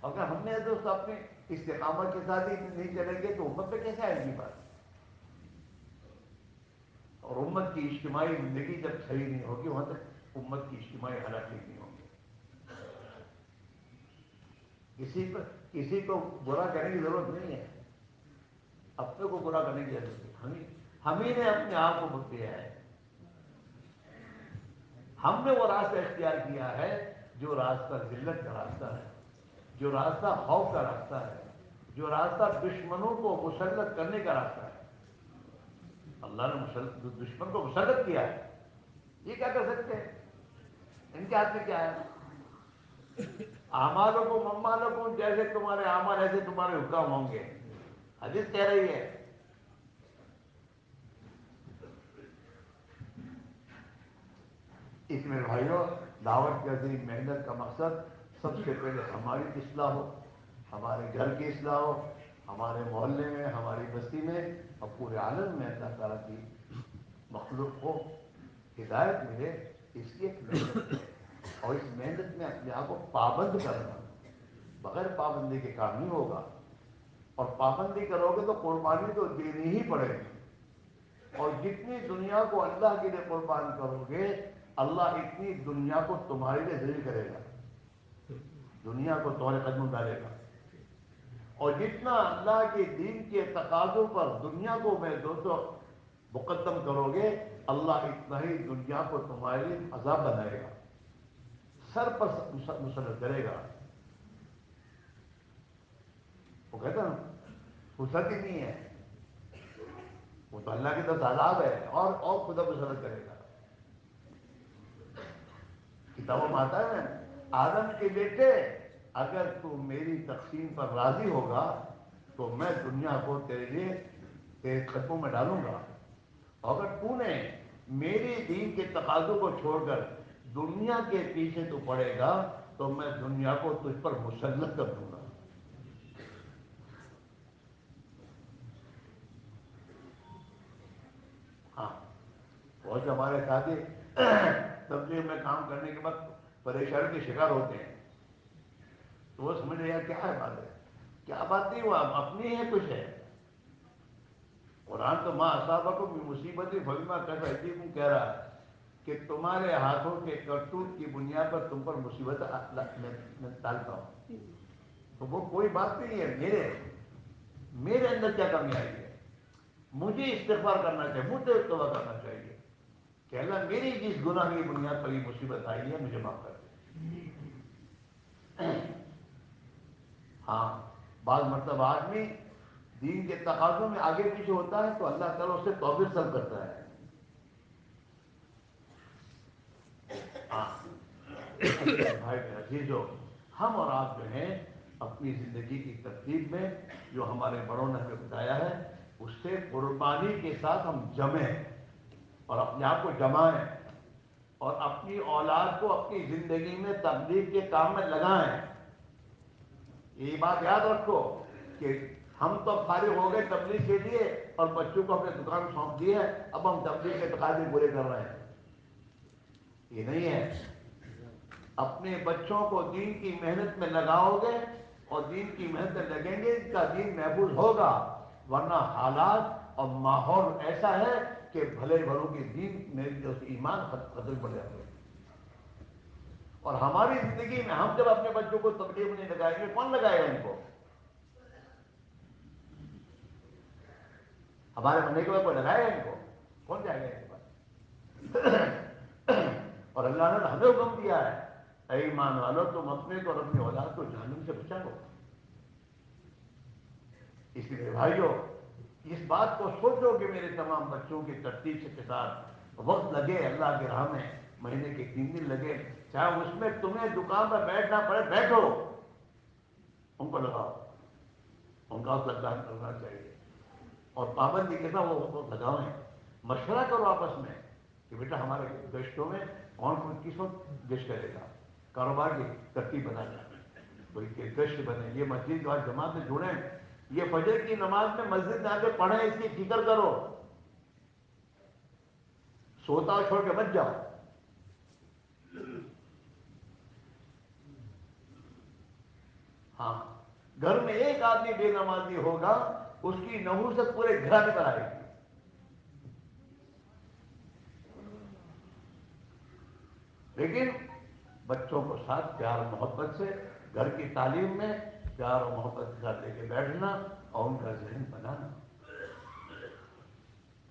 اگر ہم نے دوست اپنے استقامت کے ساتھ ہی نہیں چلیں گے تو امت پہ کیسے آئے گی بات؟ اور امت کی اجتماعی زندگی جب صحیح نہیں ہوگی وہاں تک امت کی اجتماعی حالات ٹھیک نہیں ہوگی. کسی کو برا کرنے کی ضرورت نہیں ہے. اپنے کو برا کرنے کی ضرورت نہیں. ہم ہی نے اپنے آپ کو بک دیا ہے. ہم نے وہ راستہ اختیار کیا ہے جو راستہ ذلت کا راستہ ہے, جو راستہ خوف کا راستہ ہے, جو راستہ دشمنوں کو مسلط کرنے کا راستہ ہے. اللہ نے دشمن کو مسلط کیا ہے. یہ کیا کر سکتے ہیں؟ ان کے ہاتھ میں کیا ہے؟ اعمالکم اموالکم, جیسے تمہارے اعمال ایسے تمہارے حکام ہوں گے. حدیث کہہ رہی ہے. اس میں بھائیوں دعوت کی عظیم محنت کا مقصد سب سے پہلے ہماری اصلاح ہو, ہمارے گھر کی اصلاح ہو, ہمارے محلے میں, ہماری بستی میں اور پورے عالم میں اللہ تعالیٰ کی مخلوق کو ہدایت ملے. اس کی ایک محنت ہے اور اس محنت میں اپنے آپ کو پابند کرنا. بغیر پابندی کے کام نہیں ہوگا. اور پابندی کرو گے تو قربانی تو دینی ہی پڑے گی. اور جتنی دنیا کو اللہ کے لیے قربان کرو گے اللہ اتنی دنیا کو تمہارے لیے ذلیل کرے گا, دنیا کو تمہارے قدم ڈالے گا. اور جتنا اللہ کے دین کے تقاضوں پر دنیا کو میں دوستو مقدم کرو گے اللہ اتنا ہی دنیا کو تمہارے لیے عذاب بنائے گا, سر پر مسلط کرے گا. وہ کہتا نا فرصت ہی نہیں ہے, وہ تو اللہ کی طرف عذاب ہے اور خدا مسلط کرے گا. کتابوں میں آتا ہے آدم کے بیٹے اگر تو میری تقسیم پر راضی ہوگا تو میں دنیا کو تیرے لیے تیرے قدموں میں ڈالوں گا. اگر تو نے میری دین کے تقاضوں کو چھوڑ کر دنیا کے پیچھے تو پڑے گا تو میں دنیا کو تجھ پر مسلط کر دوں گا. ہاں بہت ہمارے ساتھی تبلیغ میں کام کرنے کے بعد پریشانی کے شکار ہوتے ہیں تو وہ سمجھ رہے کیا ہے بات ہے, کیا بات نہیں, وہ اپنی ہے کچھ ہے. قرآن تو ماں اصابکم من مصیبت فبما کسبت ایدیکم کہہ رہا ہے کہ تمہارے ہاتھوں کے کرتوت کی بنیاد پر تم پر مصیبت میں ڈالتا ہوں. تو وہ کوئی بات نہیں ہے. میرے اندر کیا کمی آئی ہے, مجھے استغفار کرنا چاہیے, مجھے توبہ کرنا چاہیے کہ اللہ میری جس گناہ کی بنیاد پر یہ مصیبت آئی ہے مجھے معاف کر دے. ہاں بعض مرتبہ آدمی دین کے تقاضوں میں آگے پیچھے ہوتا ہے تو اللہ تعالیٰ اس سے توبہ طلب کرتا ہے. بھائی عزیزو, ہم اور آپ جو ہیں اپنی زندگی کی ترتیب میں جو ہمارے بڑوں نے ہمیں بتایا ہے اس سے قربانی کے ساتھ ہم جمیں اور اپنے آپ کو جمائیں اور اپنی اولاد کو اپنی زندگی میں تبلیغ کے کام میں لگائیں. یہ بات یاد رکھو کہ ہم تو فارغ ہو گئے تبلیغ کے لیے اور بچوں کو اپنے دکان سونپ دی ہے, اب ہم تبلیغ کے تقاضے پورے کر رہے ہیں. یہ نہیں ہے. اپنے بچوں کو دین کی محنت میں لگاؤ گے اور دین کی محنت میں لگیں گے ان کا دین محفوظ ہوگا, ورنہ حالات اور ماحول ایسا ہے کہ بھلے بھلوں کی دین میں ایمان ختم پڑ جائے گا. اور ہماری زندگی میں ہم جب اپنے بچوں کو تبلیغ میں نہیں لگائیں گے کون لگائے گا ان کو؟ ہمارے بننے کے بعد کوئی لگائے گا ان کو؟ کون جائے گا ان کے پاس؟ اور اللہ نے ہمیں حکم دیا ہے اے ایمان والو تم اپنے کو اور اپنی اولاد کو جہنم سے بچاؤ. اس لیے بھائیو اس بات کو سوچو کہ میرے تمام بچوں کی ترتیب کے ساتھ وقت لگے اللہ کی راہ میں, مہینے کے 3 دن لگے, چاہے اس میں تمہیں دکان پر بیٹھنا پڑے بیٹھو, ان کو لگاؤ, ان کا لگنا چاہیے. اور پابندی کے ساتھ وہ لگائیں، مشورہ کرو آپس میں کہ بیٹا ہمارے گشتوں میں کون کس وقت گشت کرے گا، کاروبار کی ترتیب بنا جائے، کوئی کہ گشت بنے، یہ مسجد اور جماعت میں جڑیں، یہ فجر کی نماز میں مسجد میں آ کے پڑھیں، اس کی فکر کرو، سوتا ہو چھوڑ کے بچ جاؤ۔ ہاں، گھر میں ایک آدمی بے نمازی ہوگا، اس کی نحوست پورے گھرانے پر آئے گی۔ لیکن بچوں کو ساتھ پیار و محبت سے گھر کی تعلیم میں پیار و محبت کے ساتھ لے کے بیٹھنا اور ان کا ذہن بنانا،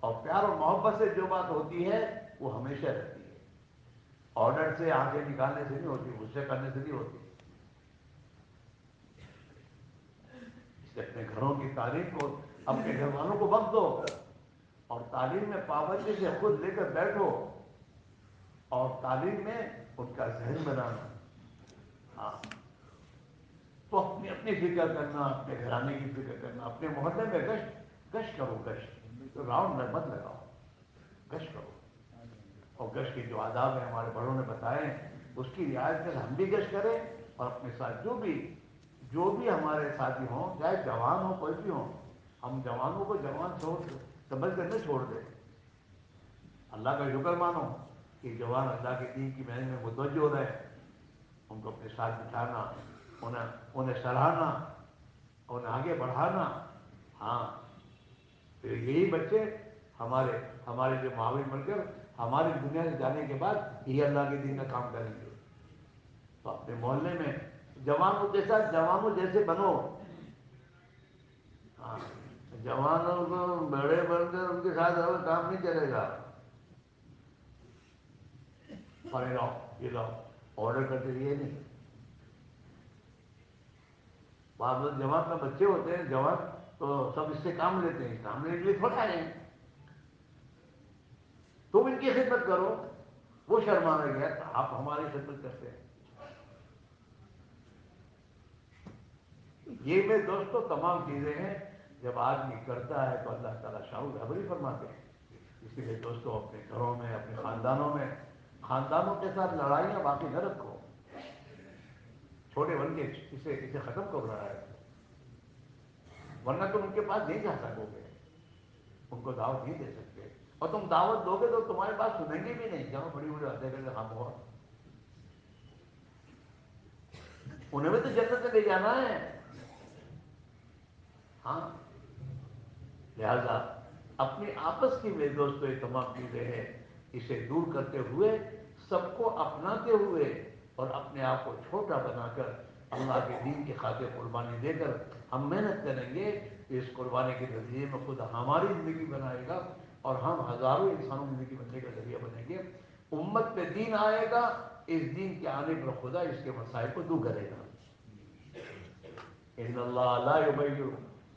اور پیار و محبت سے جو بات ہوتی ہے وہ ہمیشہ رہتی ہے، آرڈر سے آنکھیں نکالنے سے نہیں ہوتی، غصے کرنے سے نہیں ہوتی۔ اس لیے اپنے گھروں کی تعلیم کو، اپنے گھر والوں کو وقت دو، اور تعلیم میں پابندی سے خود لے کر بیٹھو، اور تعلیم میں ان کا ذہن بنانا۔ ہاں، تو اپنی فکر کرنا، اپنے گھرانے کی فکر کرنا، اپنے محلے میں گشت کرو، گشت راؤنڈ میں مت لگاؤ، گشت کرو، اور گشت کے جو آداب ہیں ہمارے بڑوں نے بتائے اس کی رعایت کر ہم بھی گشت کریں، اور اپنے ساتھ جو بھی ہمارے ساتھی ہوں، چاہے جوان ہوں کوئی بھی ہوں، ہم جوانوں کو جوان سمجھ کر نہ چھوڑ دیں، اللہ کا شکر مانو کہ جوان اللہ کے دین کی محنت میں متوجہ ہو رہے ہیں، ان کو اپنے ساتھ بٹھانا، انہیں سراہنا، انہیں آگے بڑھانا۔ ہاں، پھر یہی بچے ہمارے جو معاون بن کر ہماری دنیا سے جانے کے بعد یہ اللہ کے دین کا کام کریں گے۔ تو اپنے محلے میں جوانوں کے ساتھ جوانوں جیسے بنو۔ ہاں، جوانوں کو بڑے بن کر ان کے ساتھ اب کام نہیں چلے گا، پڑے لاؤ یہ لاؤ آرڈر کرتے یہ نہیں۔ بعض جوان میں بچے ہوتے ہیں، جوان تو سب اس سے کام لیتے ہیں، کام لینے کے لیے تھوڑا آئے ہیں، تم ان کی خدمت کرو، وہ شرما رہے گا آپ ہماری خدمت کرتے ہیں۔ یہ میرے دوستوں تمام چیزیں ہیں جب آدمی کرتا ہے تو اللہ تعالیٰ شاہد خبری فرماتے ہیں۔ اسی لیے دوستوں اپنے گھروں میں، اپنے خاندانوں کے ساتھ لڑائیاں باقی نہ رکھو، چھوٹے بن کے اسے ختم کر رہا ہے، ورنہ تم ان کے پاس نہیں جا سکو گے، ان کو دعوت نہیں دے سکتے، اور تم دعوت دو گے تو تمہاری بات سنیں گے بھی نہیں، جہاں بڑی بڑی باتیں کریں ہم ہوا، انہیں بھی تو جنت میں لے جانا ہے۔ ہاں، لہذا اپنے آپس کی میرے دوستوں یہ تمام چیزیں ہیں، اسے دور کرتے ہوئے، سب کو اپناتے ہوئے، اور اپنے آپ کو چھوٹا بنا کر اللہ کے دین کی خاطر قربانی دے کر ہم محنت کریں گے کہ اس قربانی کے نتیجے میں خود ہماری زندگی بنائے گا، اور ہم ہزاروں انسانوں کی زندگی بننے کا ذریعہ بنیں گے، امت پہ دین آئے گا، اس دین کے آنے پر خدا اس کے مسائل کو دور کرے گا۔ ان اللہ لا یغیر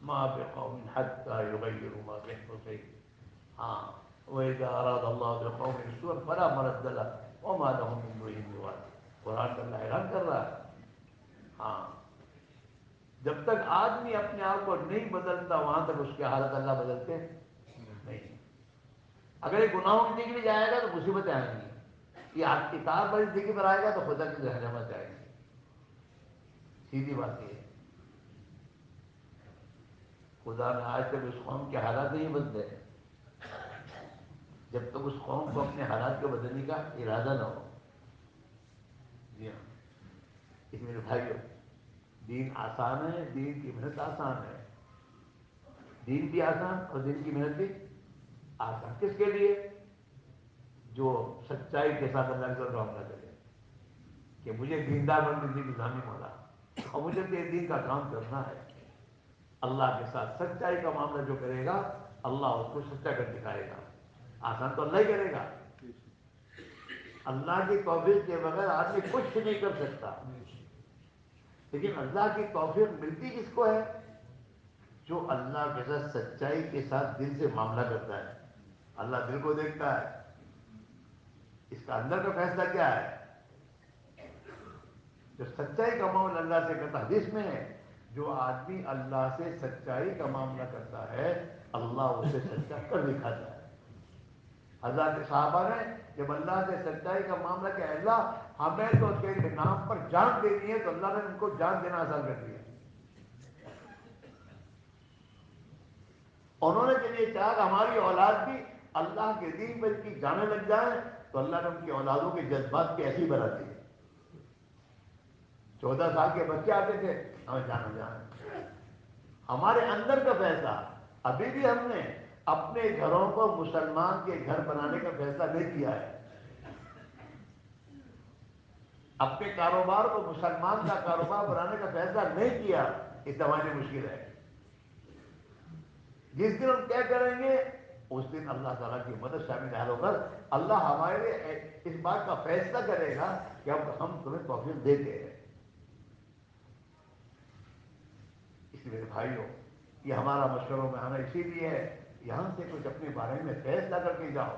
ما بقوم حتى يغيروا ما بانفسهم۔ ہاں، وَإِذَا أَرَادَ اللَّهُ بِقَوْمٍ سُوءًا فَلَا مَرَدَّ لَهُ وَمَا لَهُم مِّن دُونِهِ مِن وَالٍ۔ قرآن کا اللہ اعلان کر رہا ہے۔ ہاں، جب تک آدمی اپنے آپ کو نہیں بدلتا وہاں تک اس کی حالت اللہ بدلتے نہیں۔ اگر یہ گناہوں کی زندگی میں جائے گا تو مصیبتیں آئیں گی، یہ اطاعت والی زندگی پر آئے گا تو خدا کی رحمت آئے گی، سیدھی بات یہ ہے۔ خدا نے آج تک اس قوم کے حالات نہیں بدلے جب تک اس قوم کو اپنے حالات کو بدلنے کا ارادہ نہ ہو۔ جی ہاں، اس میرے بھائیو، دین آسان ہے، دین کی محنت آسان ہے، دین بھی آسان اور دین کی محنت بھی آسان۔ کس کے لیے؟ جو سچائی کے ساتھ اللہ کا معاملہ کرے کہ مجھے دیندار بننے کی نظامی مولا، اور مجھے تیرے دین کا کام کرنا ہے، اللہ کے ساتھ سچائی کا معاملہ جو کرے گا اللہ اس کو سچا کر دکھائے گا۔ آسان تو اللہ ہی کرے گا، اللہ کی توفیق کے بغیر آدمی کچھ نہیں کر سکتا، لیکن اللہ کی توفیق ملتی کس کو ہے؟ جو اللہ کے ساتھ سچائی کے ساتھ دل سے معاملہ کرتا ہے۔ اللہ دل کو دیکھتا ہے، اس کا اندر کا فیصلہ کیا ہے؟ جو سچائی کا معاملہ اللہ سے کرتا، حدیث میں ہے جو آدمی اللہ سے سچائی کا معاملہ کرتا ہے اللہ اسے سچا کر دکھاتا ہے۔ حضرت صحابہ نے جب اللہ سے سچائی کا معاملہ کیا، اللہ ہمیں تو تیرے نام پر جان دینی ہے، تو اللہ نے ان کو جان دینا آسان کر دیا۔ انہوں نے جب یہ چاہا کہ ہماری اولاد بھی اللہ کے دین پر کی جانے لگ جائیں، تو اللہ نے ان کی اولادوں کے جذبات کی ایسی بنا دی۔ 14 سال کے بچے آتے تھے، ہمیں جانا ہمارے اندر کا فیصلہ۔ ابھی بھی ہم نے اپنے گھروں کو مسلمان کے گھر بنانے کا فیصلہ نہیں کیا ہے، اپنے کاروبار کو مسلمان کا کاروبار بنانے کا فیصلہ نہیں کیا، یہ سمجھنا مشکل ہے۔ جس دن ہم کیا کریں گے، اس دن اللہ تعالیٰ کی مدد شامل حال ہو کر اللہ ہمارے لیے اس بات کا فیصلہ کرے گا کہ اب ہم تمہیں توفیق دیتے ہیں۔ اس لیے بھائیوں، یہ ہمارا مشوروں میں آنا اسی لیے ہے، یہاں سے کچھ اپنے بارے میں فیصلہ کر کے جاؤ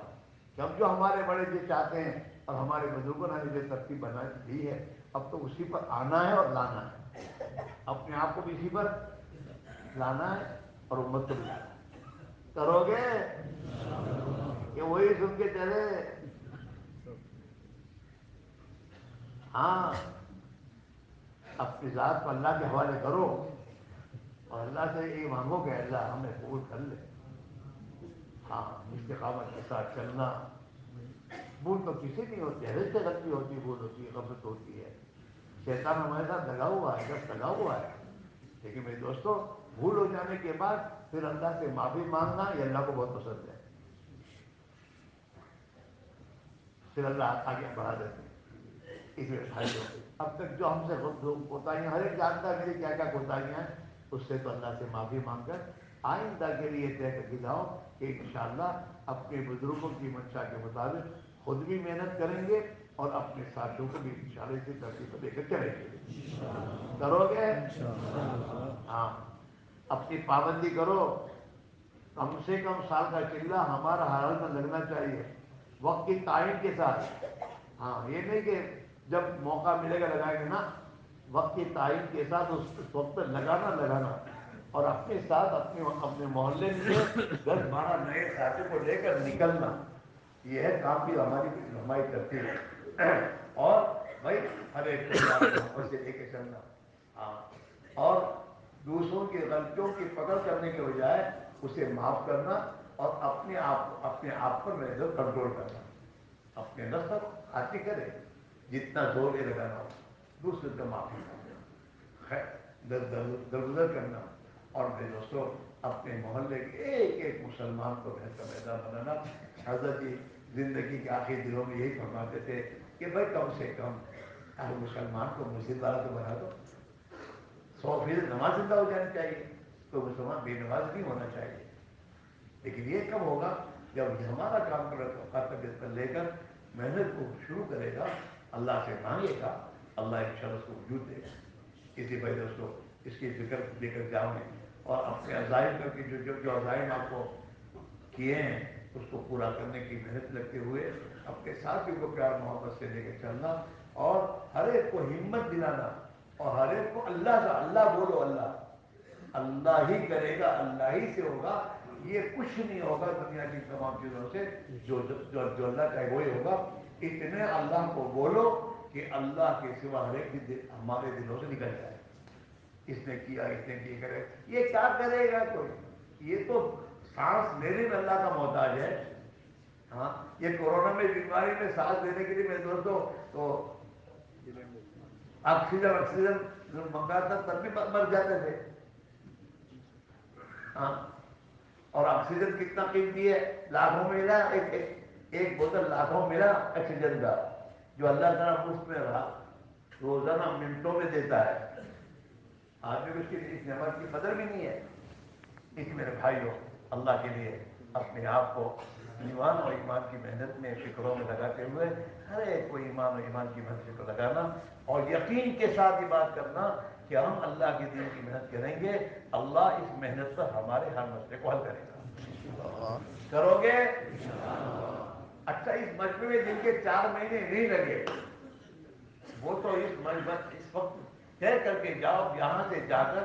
کہ ہم جو ہمارے بڑے جو چاہتے ہیں اور ہمارے بزرگوں نے جو ترتیب بنا دی ہے، اب تو اسی پر آنا ہے اور لانا ہے، اپنے آپ کو بھی اسی پر لانا ہے اور امت کو بھی لانا ہے۔ کرو گے کہ وہی سن کے چلے؟ ہاں، اپنی ذات کو اللہ کے حوالے کرو اور اللہ سے یہ مانگو کہ اللہ ہمیں قبول کر لے۔ ہاں، استقامت کے ساتھ چلنا۔ بھول تو کسی نہیں ہوتی ہے، سے غلطی ہوتی ہے، بھول ہوتی ہے، غفلت ہوتی ہے، شیطان ہمارے ساتھ لگا ہوا ہے، دست لگا ہوا ہے، لیکن میرے دوستو، بھول ہو جانے کے بعد پھر اللہ سے معافی مانگنا یہ اللہ کو بہت پسند ہے، پھر اللہ آگے بڑھا دیتے ہیں۔ اس لیے بھائیوں، اب تک جو ہم سے کوتاہیاں، ہر ایک جانتا ہے میری کیا کیا کوتاہیاں ہیں، اس سے تو اللہ سے معافی مانگ کر آئندہ کے لیے طے کر کے جاؤ کہ انشاءاللہ اپنے بزرگوں کی منشا کے مطابق خود بھی محنت کریں گے اور اپنے ساتھیوں کو بھی انشاءاللہ اسی ترتیب پر لے کر چلیں گے۔ کرو گے؟ ہاں، اپنی پابندی کرو، کم سے کم سال کا چلہ ہمارا حال میں لگنا چاہیے، وقت کی تعین کے ساتھ۔ ہاں، یہ نہیں کہ جب موقع ملے گا لگائیں گے نا، وقت کی تعین کے ساتھ اس وقت پہ لگانا اور اپنے ساتھ اپنے محلے میں 10-12 نئے ساتھی کو لے کر نکلنا، یہ ہے کام کی ہماری ترتیب ہے۔ اور بھائی ہر ایک کو پیار محبت سے لے کے چلنا، ہاں، اور دوسروں کی غلطیوں کی پکڑ کرنے کے بجائے اسے معاف کرنا اور اپنے آپ پر محض کنٹرول کرنا، اپنے نفس پر خاطی کرے، جتنا زور یہ لگانا ہو، دوسرے کا معافی کرنا، درگزر کرنا، اور میرے دوستوں اپنے محلے کے ایک مسلمان کو گھر کا میدان بنانا۔ حضرت جی زندگی کے آخری دنوں میں یہی فرماتے تھے کہ بھائی کم سے کم ہر مسلمان کو مسجد والا تو بنا دو، 100% نماز زندہ ہو جانی چاہیے، تو مسلمان بے نماز نہیں ہونا چاہیے۔ لیکن یہ کب ہوگا؟ جب یہ ہمارا کام پر لے کر محنت کو شروع کرے گا، اللہ سے مانگے گا، اللہ انشاءاللہ اس کو وجود دے گا۔ اسی وجہ دوستوں اس کی فکر لے کر جاؤں گے اور اپنے عزائم کر کے جو عزائم آپ کو کیے ہیں اس کو پورا کرنے کی محنت لگتے ہوئے اپنے ساتھیوں کو پیار محبت سے لے کے چلنا اور ہر ایک کو ہمت دلانا اور ہر ایک کو اللہ بولو، اللہ ہی کرے گا، اللہ ہی سے ہوگا، یہ کچھ نہیں ہوگا دنیا کی تمام چیزوں سے، جو اللہ چاہے وہی ہوگا۔ اتنے اللہ کو بولو کہ اللہ کے سوا ہر ایک ہمارے دلوں سے نکل جائے، اس نے کیا کرے، یہ کیا کرے گا کوئی؟ یہ تو سانس لینے میں اللہ کا محتاج ہے۔ ہاں، یہ کورونا میں بیماری میں سانس لینے کے لیے میرے دوستوں تو آکسیجن منگاتا تب بھی مر جاتے تھے۔ ہاں، اور آکسیجن کتنا قیمتی ہے، لاکھوں میں ملا، ایک بوتل لاکھوں ملا آکسیجن کا، جو اللہ تعالیٰ مفت میں رہا، روزانہ منٹوں میں دیتا ہے، آدمی کو اس نعمت کی قدر بھی نہیں ہے۔ اس میرے بھائیوں، اللہ کے لیے اپنے آپ کو ایمان اور ایمان کی محنت میں فکروں میں لگاتے ہوئے ہر ایک کو ایمان اور ایمان کی محنت کو لگانا اور یقین کے ساتھ یہ بات کرنا کہ ہم اللہ کے دین کی محنت کریں گے، اللہ اس محنت پر ہمارے ہر مسئلے کو حل کرے گا۔ کرو گے؟ اچھا، اس مجمع میں جن کے 4 مہینے نہیں لگے وہ تو اس وقت طے کر کے جاؤ، یہاں سے جا کر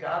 4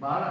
12